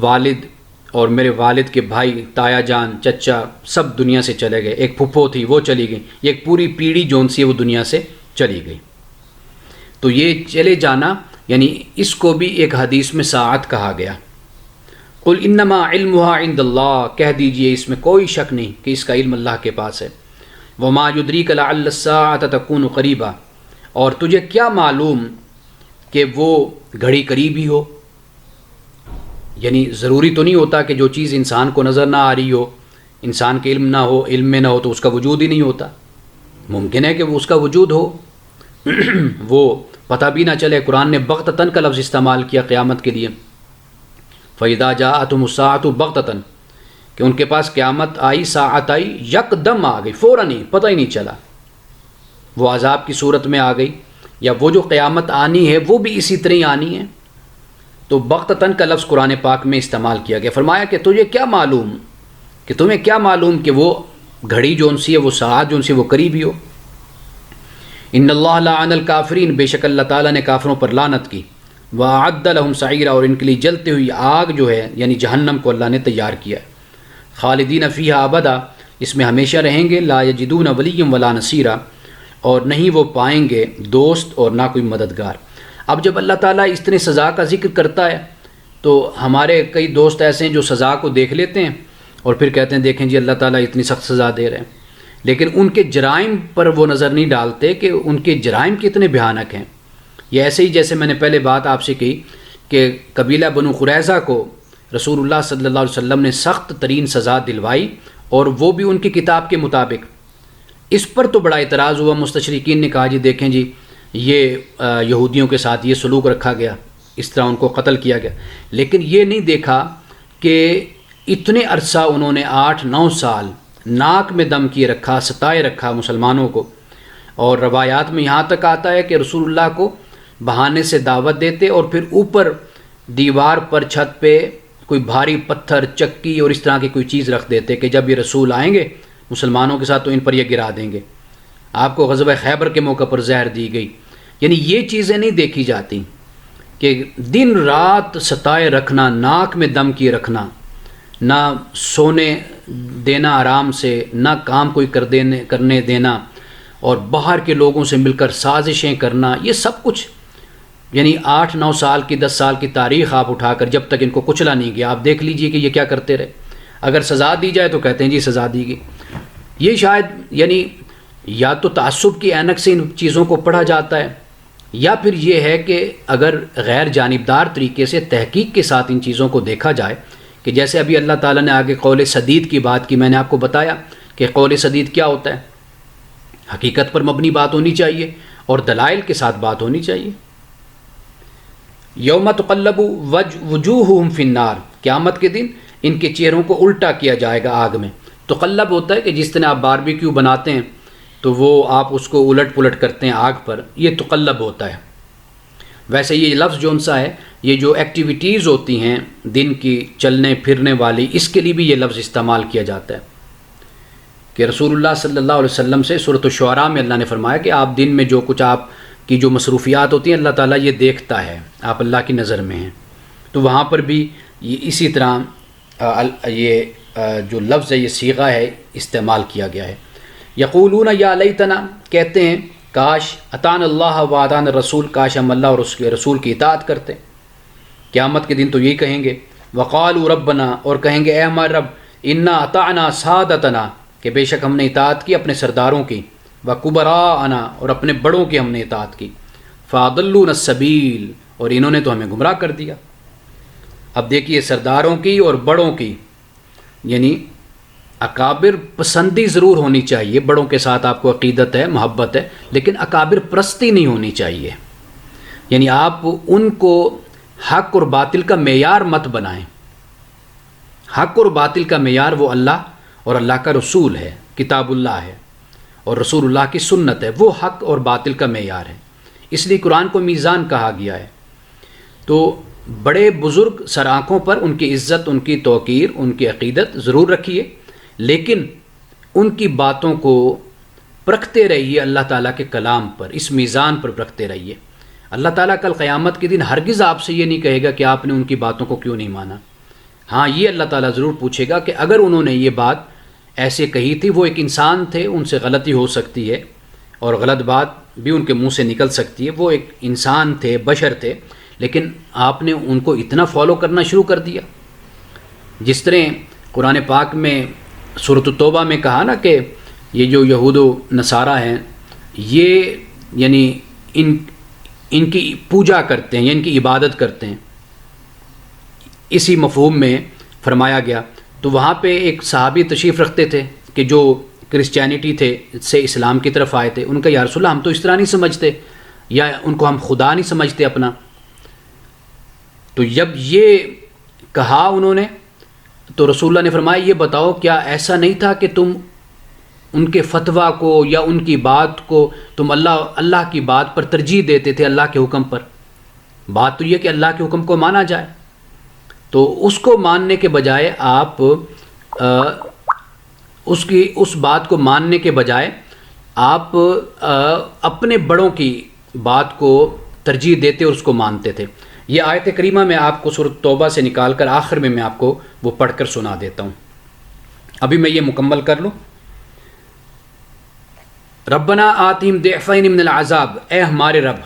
[SPEAKER 1] والد اور میرے والد کے بھائی، تایا جان، چچا سب دنیا سے چلے گئے. ایک پھپھو تھی وہ چلی گئی، ایک پوری پیڑھی جون سی ہے وہ دنیا سے چلی گئی. تو یہ چلے جانا یعنی اس کو بھی ایک حدیث میں ساعت کہا گیا. قل انما علمها عند اللہ، کہہ دیجئے اس میں کوئی شک نہیں کہ اس کا علم اللہ کے پاس ہے. وما يدريك لعل الساعة تكون قریبا، اور تجھے کیا معلوم کہ وہ گھڑی قریب ہی ہو. یعنی ضروری تو نہیں ہوتا کہ جو چیز انسان کو نظر نہ آ رہی ہو، انسان کے علم نہ ہو، علم میں نہ ہو تو اس کا وجود ہی نہیں ہوتا. ممکن ہے کہ وہ اس کا وجود ہو وہ پتہ بھی نہ چلے. قرآن نے بغتتاً کا لفظ استعمال کیا قیامت کے لیے. فَإِذَا جَاءَتْهُمُ السَّاعَةُ بَغْتَةً، کہ ان کے پاس قیامت آئی، ساعت آئی، یکدم آ گئی، فوراً ہی، پتہ ہی نہیں چلا. وہ عذاب کی صورت میں آ گئی، یا وہ جو قیامت آنی ہے وہ بھی اسی طرح ہی آنی ہے. تو بغتتاً کا لفظ قرآن پاک میں استعمال کیا گیا. فرمایا کہ تجھے کیا معلوم، کہ تمہیں کیا معلوم کہ وہ گھڑی جون سی ہے، وہ ساعت جون سی وہ قریب ہی ہو. ان اللہ لعن الکافرین، بے شک اللہ تعالیٰ نے کافروں پر لعنت کی. وَأَعَدَّ لَهُمْ سَعِيرًا، اور ان کے لیے جلتی ہوئی آگ جو ہے یعنی جہنم کو اللہ نے تیار کیا ہے. خالدین فیہا ابدا، اس میں ہمیشہ رہیں گے. لا یجدون ولیا ولا نصیرا، اور نہیں وہ پائیں گے دوست اور نہ کوئی مددگار. اب جب اللہ تعالیٰ اس طرح سزا کا ذکر کرتا ہے تو ہمارے کئی دوست ایسے ہیں جو سزا کو دیکھ لیتے ہیں اور پھر کہتے ہیں دیکھیں جی اللہ تعالیٰ اتنی سخت سزا دے رہے ہیں، لیکن ان کے جرائم پر وہ نظر نہیں ڈالتے کہ ان کے جرائم کتنے بھیانک ہیں. یہ ایسے ہی جیسے میں نے پہلے بات آپ سے کہی کہ قبیلہ بنو قریظہ کو رسول اللہ صلی اللہ علیہ وسلم نے سخت ترین سزا دلوائی، اور وہ بھی ان کی کتاب کے مطابق. اس پر تو بڑا اعتراض ہوا. مستشرقین نے کہا جی دیکھیں جی یہ یہودیوں کے ساتھ یہ سلوک رکھا گیا، اس طرح ان کو قتل کیا گیا، لیکن یہ نہیں دیکھا کہ اتنے عرصہ انہوں نے 8-9 سال ناک میں دم کیے رکھا، ستائے رکھا مسلمانوں کو. اور روایات میں یہاں تک آتا ہے کہ رسول اللہ کو بہانے سے دعوت دیتے اور پھر اوپر دیوار پر چھت پہ کوئی بھاری پتھر، چکی اور اس طرح کی کوئی چیز رکھ دیتے کہ جب یہ رسول آئیں گے مسلمانوں کے ساتھ تو ان پر یہ گرا دیں گے. آپ کو غزوہ خیبر کے موقع پر زہر دی گئی. یعنی یہ چیزیں نہیں دیکھی جاتی کہ دن رات ستائے رکھنا، ناک میں دم کیے رکھنا، نہ سونے دینا آرام سے، نہ کام کوئی کرنے دینا، اور باہر کے لوگوں سے مل کر سازشیں کرنا، یہ سب کچھ یعنی 8-9 سال کی 10 سال کی تاریخ آپ اٹھا کر جب تک ان کو کچلا نہیں گیا، آپ دیکھ لیجئے کہ یہ کیا کرتے رہے. اگر سزا دی جائے تو کہتے ہیں جی سزا دی گئی۔ یہ شاید یعنی یا تو تعصب کی اینک سے ان چیزوں کو پڑھا جاتا ہے، یا پھر یہ ہے کہ اگر غیر جانبدار طریقے سے تحقیق کے ساتھ ان چیزوں کو دیکھا جائے، کہ جیسے ابھی اللہ تعالیٰ نے آگے قول سدید کی بات کی، میں نے آپ کو بتایا کہ قول سدید کیا ہوتا ہے، حقیقت پر مبنی بات ہونی چاہیے اور دلائل کے ساتھ بات ہونی چاہیے۔ یوم تقلب وجوہہم فی النار، قیامت کے دن ان کے چہروں کو الٹا کیا جائے گا آگ میں۔ تقلب ہوتا ہے کہ جس طرح آپ باربیکیو بناتے ہیں تو وہ آپ اس کو الٹ پلٹ کرتے ہیں آگ پر، یہ تقلب ہوتا ہے۔ ویسے یہ لفظ جون سا ہے، یہ جو ایکٹیویٹیز ہوتی ہیں دن کی چلنے پھرنے والی، اس کے لیے بھی یہ لفظ استعمال کیا جاتا ہے کہ رسول اللہ صلی اللہ علیہ وسلم سے سورۃ الشعراء میں اللہ نے فرمایا کہ آپ دن میں جو کچھ آپ کی جو مصروفیات ہوتی ہیں اللہ تعالیٰ یہ دیکھتا ہے، آپ اللہ کی نظر میں ہیں۔ تو وہاں پر بھی یہ اسی طرح یہ جو لفظ ہے، یہ صیغہ ہے، استعمال کیا گیا ہے۔ یقولون یا لیتنا، کہتے ہیں کاش اطاعنا اللہ و اطاعنا الرسول، کاش ہم اللہ اور اس کے رسول کی اطاعت کرتے۔ قیامت کے دن تو یہی کہیں گے۔ وقالوا ربنا، اور کہیں گے اے ہمارے رب، انا اطعنا سادتنا، کہ بے شک ہم نے اطاعت کی اپنے سرداروں کی، وکبراءنا، اور اپنے بڑوں کی ہم نے اطاعت کی، فاضلونا السبیل، اور انہوں نے تو ہمیں گمراہ کر دیا۔ اب دیکھیے سرداروں کی اور بڑوں کی، یعنی اکابر پسندی ضرور ہونی چاہیے، بڑوں کے ساتھ آپ کو عقیدت ہے، محبت ہے، لیکن اکابر پرستی نہیں ہونی چاہیے۔ یعنی آپ ان کو حق اور باطل کا معیار مت بنائیں۔ حق اور باطل کا معیار وہ اللہ اور اللہ کا رسول ہے، کتاب اللہ ہے اور رسول اللہ کی سنت ہے، وہ حق اور باطل کا معیار ہے۔ اس لیے قرآن کو میزان کہا گیا ہے۔ تو بڑے بزرگ سر آنکھوں پر ان کی عزت، ان کی توقیر، ان کی عقیدت ضرور رکھیے، لیکن ان کی باتوں کو پرکھتے رہیے اللہ تعالیٰ کے کلام پر، اس میزان پر پرکھتے رہیے۔ اللہ تعالیٰ کل قیامت کے دن ہرگز آپ سے یہ نہیں کہے گا کہ آپ نے ان کی باتوں کو کیوں نہیں مانا۔ ہاں یہ اللہ تعالیٰ ضرور پوچھے گا کہ اگر انہوں نے یہ بات ایسے کہی تھی، وہ ایک انسان تھے، ان سے غلطی ہو سکتی ہے اور غلط بات بھی ان کے منہ سے نکل سکتی ہے، وہ ایک انسان تھے، بشر تھے، لیکن آپ نے ان کو اتنا فالو کرنا شروع کر دیا۔ جس طرح قرآن پاک میں سورۃ التوبہ میں کہا نا کہ یہ جو یہود و نصارہ ہیں، یہ یعنی ان کی پوجا کرتے ہیں یا ان کی عبادت کرتے ہیں، اسی مفہوم میں فرمایا گیا۔ تو وہاں پہ ایک صحابی تشریف رکھتے تھے کہ جو کرسچینٹی تھے سے اسلام کی طرف آئے تھے، ان کا یا رسول اللہ ہم تو اس طرح نہیں سمجھتے، یا ان کو ہم خدا نہیں سمجھتے اپنا۔ تو جب یہ کہا انہوں نے تو رسول اللہ نے فرمایا یہ بتاؤ کیا ایسا نہیں تھا کہ تم ان کے فتویٰ کو یا ان کی بات کو تم اللہ کی بات پر ترجیح دیتے تھے اللہ کے حکم پر؟ بات تو یہ کہ اللہ کے حکم کو مانا جائے، تو اس کو ماننے کے بجائے آپ اس بات کو ماننے کے بجائے آپ اپنے بڑوں کی بات کو ترجیح دیتے اور اس کو مانتے تھے۔ یہ آیت کریمہ میں آپ کو سورۃ توبہ سے نکال کر آخر میں آپ کو وہ پڑھ کر سنا دیتا ہوں۔ ابھی میں یہ مکمل کر لوں۔ ربنا آتہم ضعفین من العذاب، اے ہمارے رب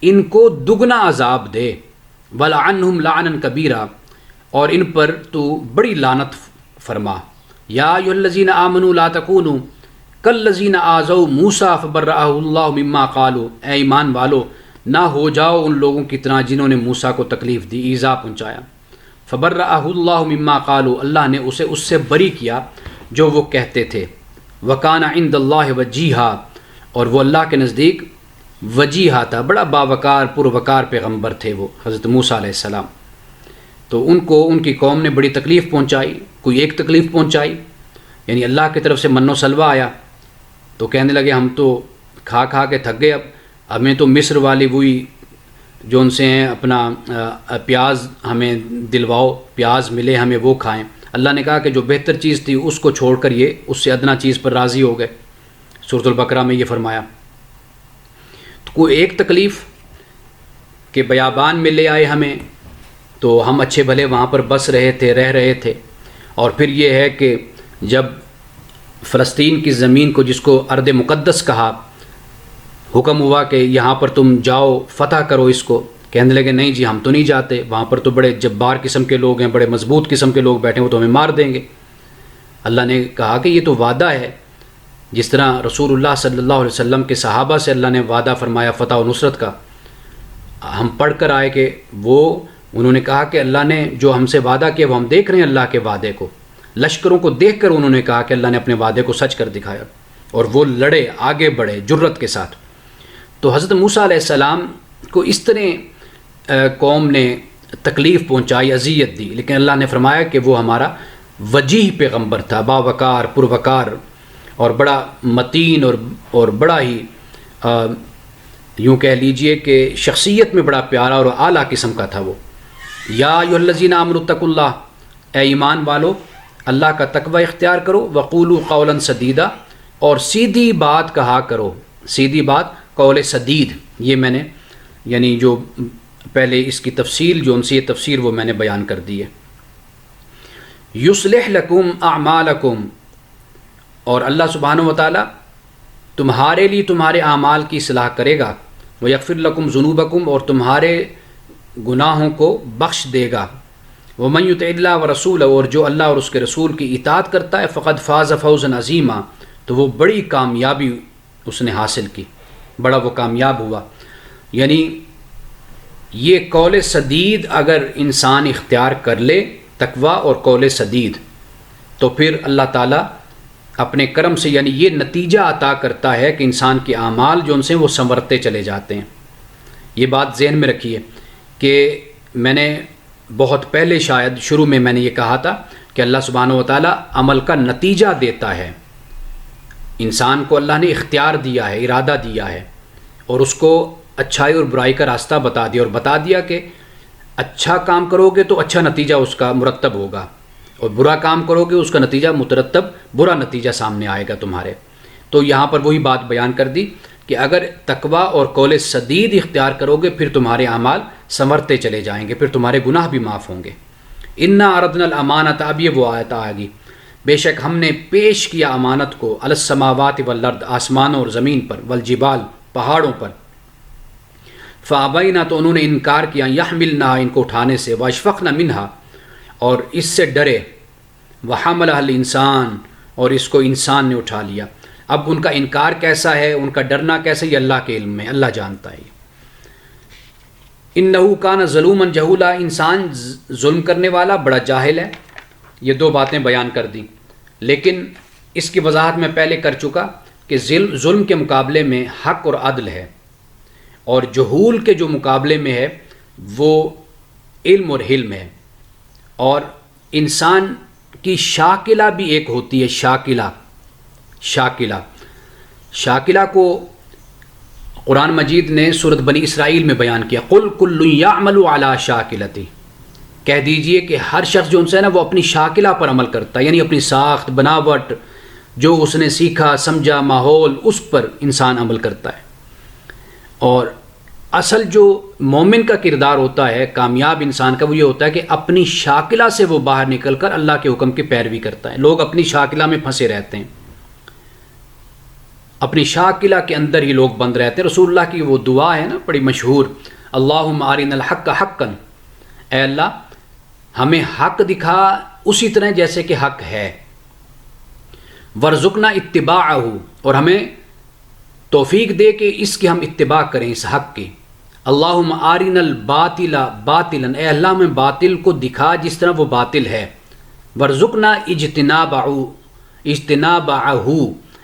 [SPEAKER 1] ان کو دگنا عذاب دے، ولعنہم لعنا کبیرا، اور ان پر تو بڑی لعنت فرما۔ یا ایھا الذین آمنوا لا تکونوا کالذین آذوا موسیٰ فبرأہ اللہ مما قالوا، اے ایمان والو نہ ہو جاؤ ان لوگوں کی طرح جنہوں نے موسیٰ کو تکلیف دی، ایذا پہنچایا۔ فبرأہ اللہ مما قالوا، اللہ نے اسے اس سے بری کیا جو وہ کہتے تھے۔ وکان عند اللہ وجیہا، اور وہ اللہ کے نزدیک وجیہا تھا، بڑا باوقار پروقار پیغمبر تھے وہ حضرت موسیٰ علیہ السلام۔ تو ان کو ان کی قوم نے بڑی تکلیف پہنچائی، کوئی ایک تکلیف پہنچائی، یعنی اللہ کی طرف سے من و سلوہ آیا تو کہنے لگے ہم تو کھا کھا کے تھک گئے، اب ہمیں تو مصر والی وہی جو ان سے ہیں اپنا پیاز ہمیں دلواؤ، پیاز ملے ہمیں وہ کھائیں۔ اللہ نے کہا کہ جو بہتر چیز تھی اس کو چھوڑ کر یہ اس سے ادنا چیز پر راضی ہو گئے۔ سورۃ البقرہ میں یہ فرمایا۔ تو کوئی ایک تکلیف کہ بیابان میں لے آئے ہمیں تو ہم اچھے بھلے وہاں پر بس رہے تھے، رہ رہے تھے، اور پھر یہ ہے کہ جب فلسطین کی زمین کو جس کو ارض مقدس کہا، حکم ہوا کہ یہاں پر تم جاؤ فتح کرو اس کو، کہنے لگے نہیں جی ہم تو نہیں جاتے، وہاں پر تو بڑے جبار قسم کے لوگ ہیں، بڑے مضبوط قسم کے لوگ بیٹھے ہیں، وہ تو ہمیں مار دیں گے۔ اللہ نے کہا کہ یہ تو وعدہ ہے، جس طرح رسول اللہ صلی اللہ علیہ وسلم کے صحابہ سے اللہ نے وعدہ فرمایا فتح و نصرت کا، ہم پڑھ کر آئے کہ انہوں نے کہا کہ اللہ نے جو ہم سے وعدہ کیا وہ ہم دیکھ رہے ہیں اللہ کے وعدے کو، لشکروں کو دیکھ کر انہوں نے کہا کہ اللہ نے اپنے وعدے کو سچ کر دکھایا، اور وہ لڑے، آگے بڑھے جرت کے ساتھ۔ تو حضرت موسیٰ علیہ السلام کو اس طرح قوم نے تکلیف پہنچائی، اذیت دی، لیکن اللہ نے فرمایا کہ وہ ہمارا وجیح پیغمبر تھا، باوقار، پروقار، اور بڑا متین اور بڑا ہی یوں کہہ لیجئے کہ شخصیت میں بڑا پیارا اور اعلیٰ قسم کا تھا وہ۔ یا ایھا الذین آمنوا اتقوا اللہ، اے ایمان والو اللہ کا تقوی اختیار کرو، وقولوا قولا سدیدا، اور سیدھی بات کہا کرو، سیدھی بات قول سدید، یہ میں نے یعنی جو پہلے اس کی تفصیل جو ان سے یہ تفسیر وہ میں نے بیان کر دی ہے۔ یصلح لکم اعمالکم، اور اللہ سبحانہ و تعالیٰ تمہارے لیے تمہارے اعمال کی اصلاح کرے گا، ویغفر لکم ذنوبکم، اور تمہارے گناہوں کو بخش دے گا، ومن یطع اللہ ورسولہ، اور جو اللہ اور اس کے رسول کی اطاعت کرتا ہے، فقد فاز فوزا عظیما، تو وہ بڑی کامیابی اس نے حاصل کی، بڑا وہ کامیاب ہوا۔ یعنی یہ قول سدید اگر انسان اختیار کر لے، تقوی اور قول سدید، تو پھر اللہ تعالیٰ اپنے کرم سے یعنی یہ نتیجہ عطا کرتا ہے کہ انسان کے اعمال جو ان سے وہ سنورتے چلے جاتے ہیں۔ یہ بات ذہن میں رکھیے کہ میں نے بہت پہلے شاید شروع میں نے یہ کہا تھا کہ اللہ سبحانہ و تعالیٰ عمل کا نتیجہ دیتا ہے، انسان کو اللہ نے اختیار دیا ہے، ارادہ دیا ہے، اور اس کو اچھائی اور برائی کا راستہ بتا دیا، اور بتا دیا کہ اچھا کام کرو گے تو اچھا نتیجہ اس کا مرتب ہوگا، اور برا کام کرو گے اس کا نتیجہ مترتب برا نتیجہ سامنے آئے گا تمہارے۔ تو یہاں پر وہی بات بیان کر دی کہ اگر تقوی اور قول سدید اختیار کرو گے پھر تمہارے اعمال سنورتے چلے جائیں گے، پھر تمہارے گناہ بھی معاف ہوں گے۔ انا عرضنا الامانۃ، اب یہ وہ آیت آ گئی، بے شک ہم نے پیش کیا امانت کو، علی السماوات والارض، آسمانوں اور زمین پر، والجبال، پہاڑوں پر، فابینا، تو انہوں نے انکار کیا، یحملنہا، ان کو اٹھانے سے، واشفقن منہا، اور اس سے ڈرے، وحملھا الانسان، اور اس کو انسان نے اٹھا لیا۔ اب ان کا انکار کیسا ہے، ان کا ڈرنا کیسا، یہ اللہ کے علم میں، اللہ جانتا ہے۔ انہ کان ظلوما جہولا، انسان ظلم کرنے والا بڑا جاہل ہے۔ یہ دو باتیں بیان کر دیں، لیکن اس کی وضاحت میں پہلے کر چکا کہ ظلم کے مقابلے میں حق اور عدل ہے، اور جہول کے جو مقابلے میں ہے وہ علم اور حلم ہے۔ اور انسان کی شاکلہ بھی ایک ہوتی ہے، شاکلہ کو قرآن مجید نے سورۃ بنی اسرائیل میں بیان کیا، قل کل یعمل علی شاکلتی، کہہ دیجئے کہ ہر شخص جو ان سے ہے نا وہ اپنی شاکلہ پر عمل کرتا ہے، یعنی اپنی ساخت، بناوٹ، جو اس نے سیکھا سمجھا، ماحول، اس پر انسان عمل کرتا ہے۔ اور اصل جو مومن کا کردار ہوتا ہے، کامیاب انسان کا، وہ یہ ہوتا ہے کہ اپنی شاکلہ سے وہ باہر نکل کر اللہ کے حکم کی پیروی کرتا ہے۔ لوگ اپنی شاکلہ میں پھنسے رہتے ہیں، اپنی شاکلہ کے اندر ہی لوگ بند رہتے ہیں۔ رسول اللہ کی وہ دعا ہے نا بڑی مشہور، اللہم ارنا الحق حقا، اے اللہ ہمیں حق دکھا اسی طرح جیسے کہ حق ہے، وارزقنا اتباعہ، اور ہمیں توفیق دے کہ اس کی ہم اتباع کریں، اس حق کی۔ اللہم ارنا الباطل باطلا، اے اللہ ہمیں باطل کو دکھا جس طرح وہ باطل ہے، وارزقنا اجتنابہ،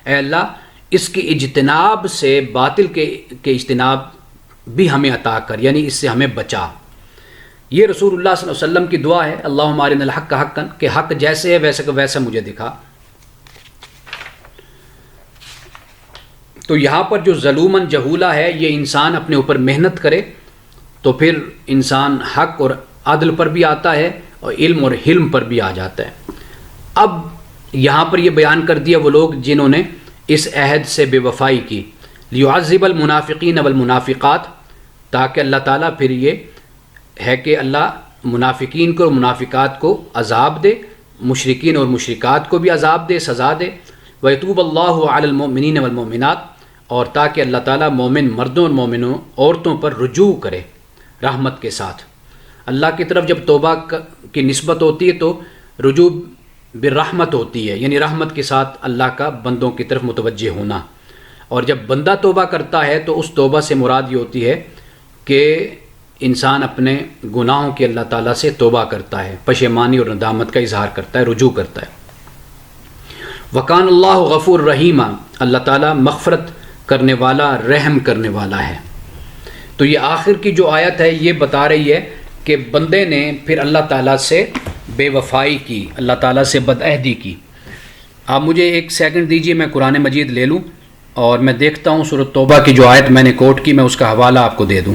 [SPEAKER 1] اے اللہ اس کے اجتناب سے، باطل کے اجتناب بھی ہمیں عطا کر، یعنی اس سے ہمیں بچا۔ یہ رسول اللہ صلی اللہ علیہ وسلم کی دعا ہے، اللہم ارنا الحق حقا، کہ حق جیسے ہے ویسے کا ویسا مجھے دکھا۔ تو یہاں پر جو ظلوماً جہولا ہے، یہ انسان اپنے اوپر محنت کرے تو پھر انسان حق اور عدل پر بھی آتا ہے اور علم اور حلم پر بھی آ جاتا ہے۔ اب یہاں پر یہ بیان کر دیا وہ لوگ جنہوں نے اس عہد سے بے وفائی کی، لیعذب المنافقین والمنافقات، تاکہ اللہ تعالیٰ پھر یہ ہے کہ اللہ منافقین کو اور منافقات کو عذاب دے، مشرکین اور مشرکات کو بھی عذاب دے، سزا دے، وَيَتُوبَ اللَّهُ عَلَى الْمُؤْمِنِينَ وَالْمُؤْمِنَاتِ، اور تاکہ اللہ تعالیٰ مومن مردوں اور مومنوں عورتوں پر رجوع کرے رحمت کے ساتھ۔ اللہ کی طرف جب توبہ کی نسبت ہوتی ہے تو رجوع برحمت ہوتی ہے، یعنی رحمت کے ساتھ اللہ کا بندوں کی طرف متوجہ ہونا۔ اور جب بندہ توبہ کرتا ہے تو اس توبہ سے مراد یہ ہوتی ہے کہ انسان اپنے گناہوں کے اللہ تعالیٰ سے توبہ کرتا ہے، پشیمانی اور ندامت کا اظہار کرتا ہے، رجوع کرتا ہے۔ وکان اللہ غفور رحیمہ، اللہ تعالیٰ مغفرت کرنے والا، رحم کرنے والا ہے۔ تو یہ آخر کی جو آیت ہے یہ بتا رہی ہے کہ بندے نے پھر اللہ تعالیٰ سے بے وفائی کی، اللہ تعالیٰ سے بدعہدی کی۔ آپ مجھے ایک سیکنڈ دیجئے، میں قرآن مجید لے لوں اور میں دیکھتا ہوں سورۃ توبہ کی جو آیت میں نے کوٹ کی، میں اس کا حوالہ آپ کو دے دوں۔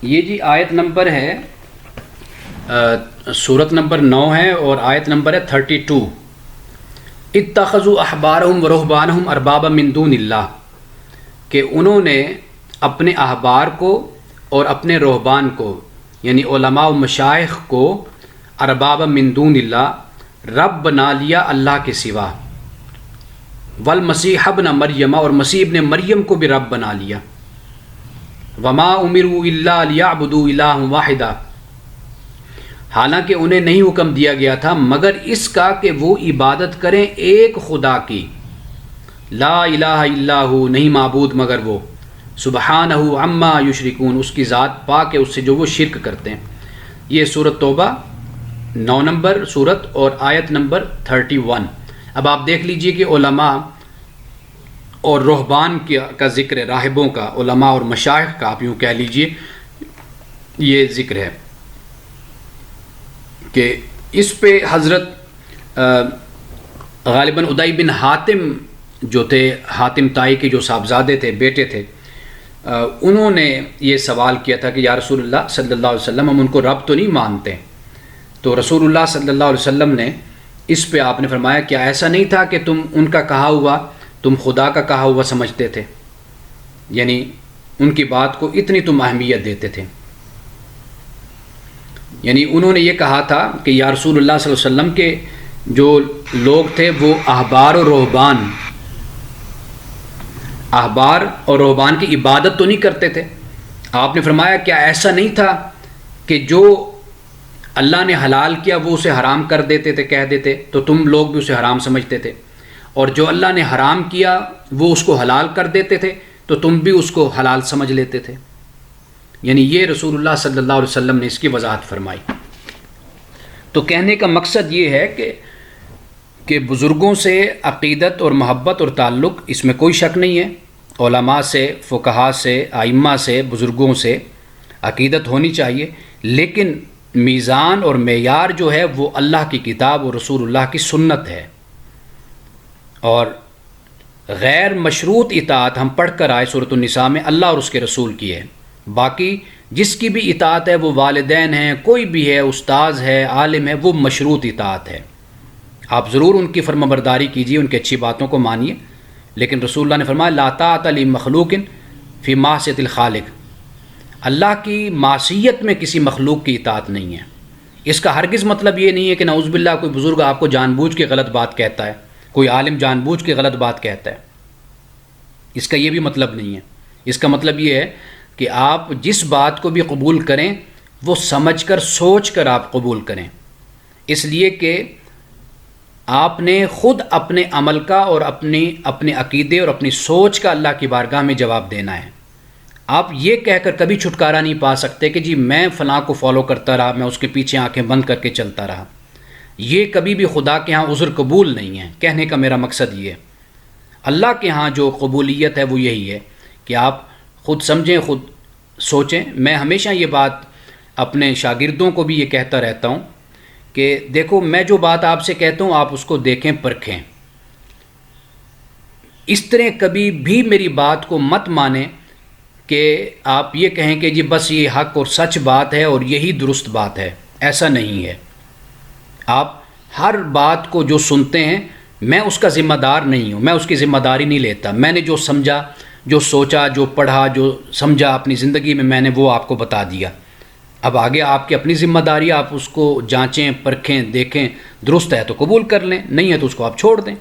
[SPEAKER 1] یہ جی آیت نمبر ہے، سورت نمبر 9 ہے اور آیت نمبر ہے 32۔ اتخذوا احبارہم ورہبانہم اربابا من دون اللہ، کہ انہوں نے اپنے احبار کو اور اپنے رہبان کو، یعنی علماء و مشائخ کو، اربابا من دون اللہ، رب بنا لیا اللہ کے سوا، والمسیح ابن مریم، اور مسیح ابن مریم کو بھی رب بنا لیا۔ وما امروا الا لیعبدوا الہا واحدا، حالانکہ انہیں نہیں حکم دیا گیا تھا مگر اس کا کہ وہ عبادت کریں ایک خدا کی، لا الہ الا ہو، نہیں معبود مگر وہ، سبحانہ عما یشرکون، اس کی ذات پاک ہے اس سے جو وہ شرک کرتے ہیں۔ یہ سورۃ توبہ 9 نمبر سورت اور آیت نمبر 31۔ اب آپ دیکھ لیجئے کہ علماء اور رہبان کا ذکر ہے، راہبوں کا، علماء اور مشائخ کا، آپ یوں کہہ لیجئے یہ ذکر ہے کہ اس پہ حضرت غالباً ادئی بن حاتم جو تھے، حاتم طائی کے جو صاحبزادے تھے، بیٹے تھے، انہوں نے یہ سوال کیا تھا کہ یا رسول اللہ صلی اللہ علیہ وسلم، ہم ان کو رب تو نہیں مانتے۔ تو رسول اللہ صلی اللہ علیہ وسلم نے اس پہ آپ نے فرمایا کیا ایسا نہیں تھا کہ تم ان کا کہا ہوا، تم خدا کا کہا ہوا سمجھتے تھے، یعنی ان کی بات کو اتنی تم اہمیت دیتے تھے۔ یعنی انہوں نے یہ کہا تھا کہ یا رسول اللہ صلی اللہ علیہ وسلم کے جو لوگ تھے وہ احبار اور رہبان کی عبادت تو نہیں کرتے تھے۔ آپ نے فرمایا کیا ایسا نہیں تھا کہ جو اللہ نے حلال کیا وہ اسے حرام کر دیتے تھے، کہہ دیتے، تو تم لوگ بھی اسے حرام سمجھتے تھے، اور جو اللہ نے حرام کیا وہ اس کو حلال کر دیتے تھے تو تم بھی اس کو حلال سمجھ لیتے تھے۔ یعنی یہ رسول اللہ صلی اللہ علیہ وسلم نے اس کی وضاحت فرمائی۔ تو کہنے کا مقصد یہ ہے کہ بزرگوں سے عقیدت اور محبت اور تعلق، اس میں کوئی شک نہیں ہے، علماء سے، فقہاء سے، ائمہ سے، بزرگوں سے عقیدت ہونی چاہیے، لیکن میزان اور معیار جو ہے وہ اللہ کی کتاب اور رسول اللہ کی سنت ہے۔ اور غیر مشروط اطاعت ہم پڑھ کر آئے سورۃ النساء میں اللہ اور اس کے رسول کی ہے، باقی جس کی بھی اطاعت ہے وہ والدین ہیں، کوئی بھی ہے، استاذ ہے، عالم ہے، وہ مشروط اطاعت ہے۔ آپ ضرور ان کی فرمانبرداری کیجیے، ان کی اچھی باتوں کو مانیے، لیکن رسول اللہ نے فرمایا لا طاعۃ لمخلوق فی معصیۃ الخالق، اللہ کی معصیت میں کسی مخلوق کی اطاعت نہیں ہے۔ اس کا ہرگز مطلب یہ نہیں ہے کہ نعوذ باللہ کوئی بزرگ آپ کو جان بوجھ کے غلط بات کہتا ہے، کوئی عالم جان بوجھ کے غلط بات کہتا ہے، اس کا یہ بھی مطلب نہیں ہے۔ اس کا مطلب یہ ہے کہ آپ جس بات کو بھی قبول کریں وہ سمجھ کر، سوچ کر آپ قبول کریں، اس لیے کہ آپ نے خود اپنے عمل کا اور اپنے عقیدے اور اپنی سوچ کا اللہ کی بارگاہ میں جواب دینا ہے۔ آپ یہ کہہ کر کبھی چھٹکارا نہیں پا سکتے کہ جی میں فلاں کو فالو کرتا رہا، میں اس کے پیچھے آنکھیں بند کر کے چلتا رہا، یہ کبھی بھی خدا کے ہاں عذر قبول نہیں ہے۔ کہنے کا میرا مقصد یہ ہے، اللہ کے ہاں جو قبولیت ہے وہ یہی ہے کہ آپ خود سمجھیں، خود سوچیں۔ میں ہمیشہ یہ بات اپنے شاگردوں کو بھی یہ کہتا رہتا ہوں کہ دیکھو میں جو بات آپ سے کہتا ہوں آپ اس کو دیکھیں، پرکھیں، اس طرح کبھی بھی میری بات کو مت مانیں کہ آپ یہ کہیں کہ جی بس یہ حق اور سچ بات ہے اور یہی درست بات ہے، ایسا نہیں ہے۔ آپ ہر بات کو جو سنتے ہیں میں اس کا ذمہ دار نہیں ہوں، میں اس کی ذمہ داری نہیں لیتا. میں نے جو سمجھا، جو سوچا، جو پڑھا، جو سمجھا اپنی زندگی میں نے وہ آپ کو بتا دیا. اب آگے آپ کی اپنی ذمہ داری، آپ اس کو جانچیں، پرکھیں، دیکھیں، درست ہے تو قبول کر لیں، نہیں ہے تو اس کو آپ چھوڑ دیں.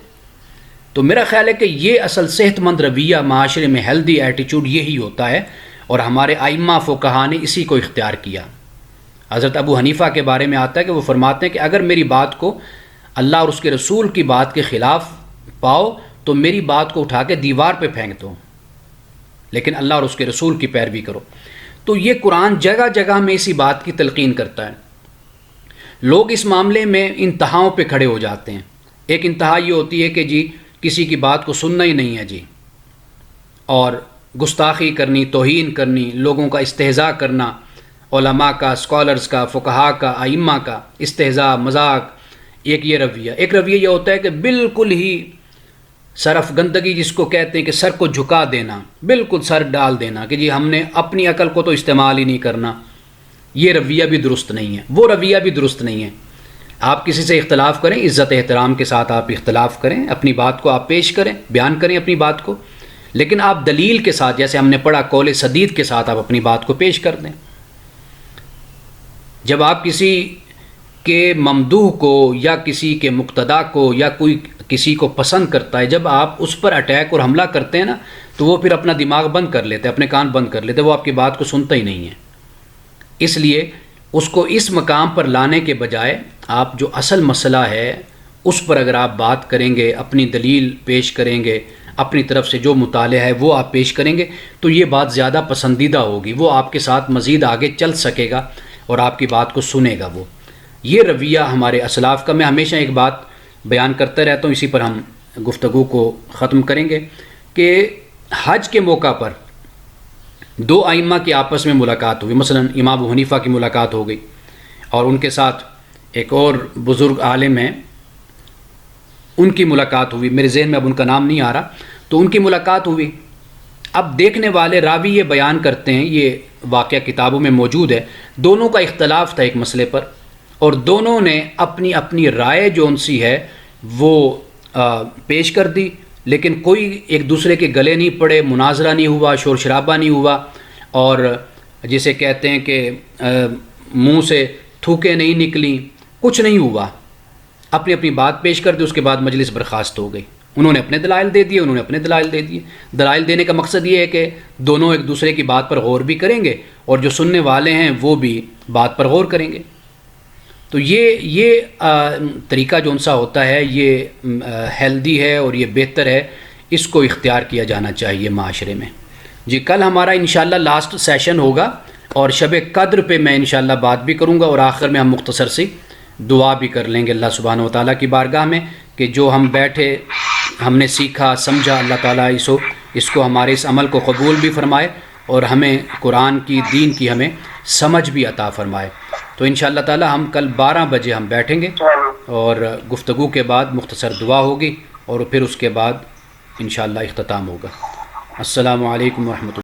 [SPEAKER 1] تو میرا خیال ہے کہ یہ اصل صحت مند رویہ معاشرے میں، ہیلدی ایٹیچیوڈ یہی ہوتا ہے، اور ہمارے ائمہ فقہا نے اسی کو اختیار کیا. حضرت ابو حنیفہ کے بارے میں آتا ہے کہ وہ فرماتے ہیں کہ اگر میری بات کو اللہ اور اس کے رسول کی بات کے خلاف پاؤ تو میری بات کو اٹھا کے دیوار پہ پھینک دو، لیکن اللہ اور اس کے رسول کی پیروی کرو. تو یہ قرآن جگہ جگہ میں اسی بات کی تلقین کرتا ہے. لوگ اس معاملے میں انتہاؤں پہ کھڑے ہو جاتے ہیں. ایک انتہا یہ ہوتی ہے کہ جی کسی کی بات کو سننا ہی نہیں ہے جی، اور گستاخی کرنی، توہین کرنی، لوگوں کا استہزاء کرنا، علماء کا، اسکالرز کا، فقہا کا، ائمہ کا استہزاء، مذاق. ایک یہ رویہ. ایک رویہ یہ ہوتا ہے کہ بالکل ہی صرف گندگی جس کو کہتے ہیں، کہ سر کو جھکا دینا، بالکل سر ڈال دینا کہ جی ہم نے اپنی عقل کو تو استعمال ہی نہیں کرنا. یہ رویہ بھی درست نہیں ہے، وہ رویہ بھی درست نہیں ہے. آپ کسی سے اختلاف کریں، عزت احترام کے ساتھ آپ اختلاف کریں، اپنی بات کو آپ پیش کریں، بیان کریں اپنی بات کو، لیکن آپ دلیل کے ساتھ، جیسے ہم نے پڑھا قول سدید کے ساتھ آپ اپنی بات کو پیش کر دیں. جب آپ کسی کے ممدوح کو یا کسی کے مقتدا کو یا کوئی کسی کو پسند کرتا ہے، جب آپ اس پر اٹیک اور حملہ کرتے ہیں نا، تو وہ پھر اپنا دماغ بند کر لیتے ہیں، اپنے کان بند کر لیتے ہیں، وہ آپ کی بات کو سنتا ہی نہیں ہے. اس لیے اس کو اس مقام پر لانے کے بجائے آپ جو اصل مسئلہ ہے اس پر اگر آپ بات کریں گے، اپنی دلیل پیش کریں گے، اپنی طرف سے جو مطالعہ ہے وہ آپ پیش کریں گے، تو یہ بات زیادہ پسندیدہ ہوگی. وہ آپ کے ساتھ مزید آگے چل سکے گا اور آپ کی بات کو سنے گا. وہ یہ رویہ ہمارے اسلاف کا. میں ہمیشہ ایک بات بیان کرتا رہتا ہوں، اسی پر ہم گفتگو کو ختم کریں گے، کہ حج کے موقع پر دو ائمہ کی آپس میں ملاقات ہوئی. مثلا امام ابو حنیفہ کی ملاقات ہو گئی، اور ان کے ساتھ ایک اور بزرگ عالم ہیں، ان کی ملاقات ہوئی. میرے ذہن میں اب ان کا نام نہیں آ رہا. تو ان کی ملاقات ہوئی. اب دیکھنے والے راوی یہ بیان کرتے ہیں، یہ واقعہ کتابوں میں موجود ہے، دونوں کا اختلاف تھا ایک مسئلے پر، اور دونوں نے اپنی اپنی رائے جو ان سی ہے وہ پیش کر دی، لیکن کوئی ایک دوسرے کے گلے نہیں پڑے، مناظرہ نہیں ہوا، شور شرابہ نہیں ہوا، اور جسے کہتے ہیں کہ منہ سے تھوکیں نہیں نکلیں، کچھ نہیں ہوا. اپنی اپنی بات پیش کر دی. اس کے بعد مجلس برخاست ہو گئی. انہوں نے اپنے دلائل دے دیے، انہوں نے اپنے دلائل دے دیے. دلائل دینے کا مقصد یہ ہے کہ دونوں ایک دوسرے کی بات پر غور بھی کریں گے، اور جو سننے والے ہیں وہ بھی بات پر غور کریں گے. تو یہ طریقہ جو ان سا ہوتا ہے یہ ہیلدی ہے اور یہ بہتر ہے. اس کو اختیار کیا جانا چاہیے معاشرے میں. جی کل ہمارا انشاءاللہ لاسٹ سیشن ہوگا، اور شب قدر پہ میں انشاءاللہ بات بھی کروں گا، اور آخر میں ہم مختصر سی دعا بھی کر لیں گے اللہ سبحانہ و تعالیٰ کی بارگاہ میں، کہ جو ہم بیٹھے ہم نے سیکھا سمجھا، اللہ تعالیٰ اس کو ہمارے اس عمل کو قبول بھی فرمائے، اور ہمیں قرآن کی، دین کی ہمیں سمجھ بھی عطا فرمائے. تو انشاءاللہ تعالیٰ ہم کل 12 بجے ہم بیٹھیں گے، اور گفتگو کے بعد مختصر دعا ہوگی، اور پھر اس کے بعد انشاءاللہ اختتام ہوگا. السلام علیکم ورحمۃ اللہ.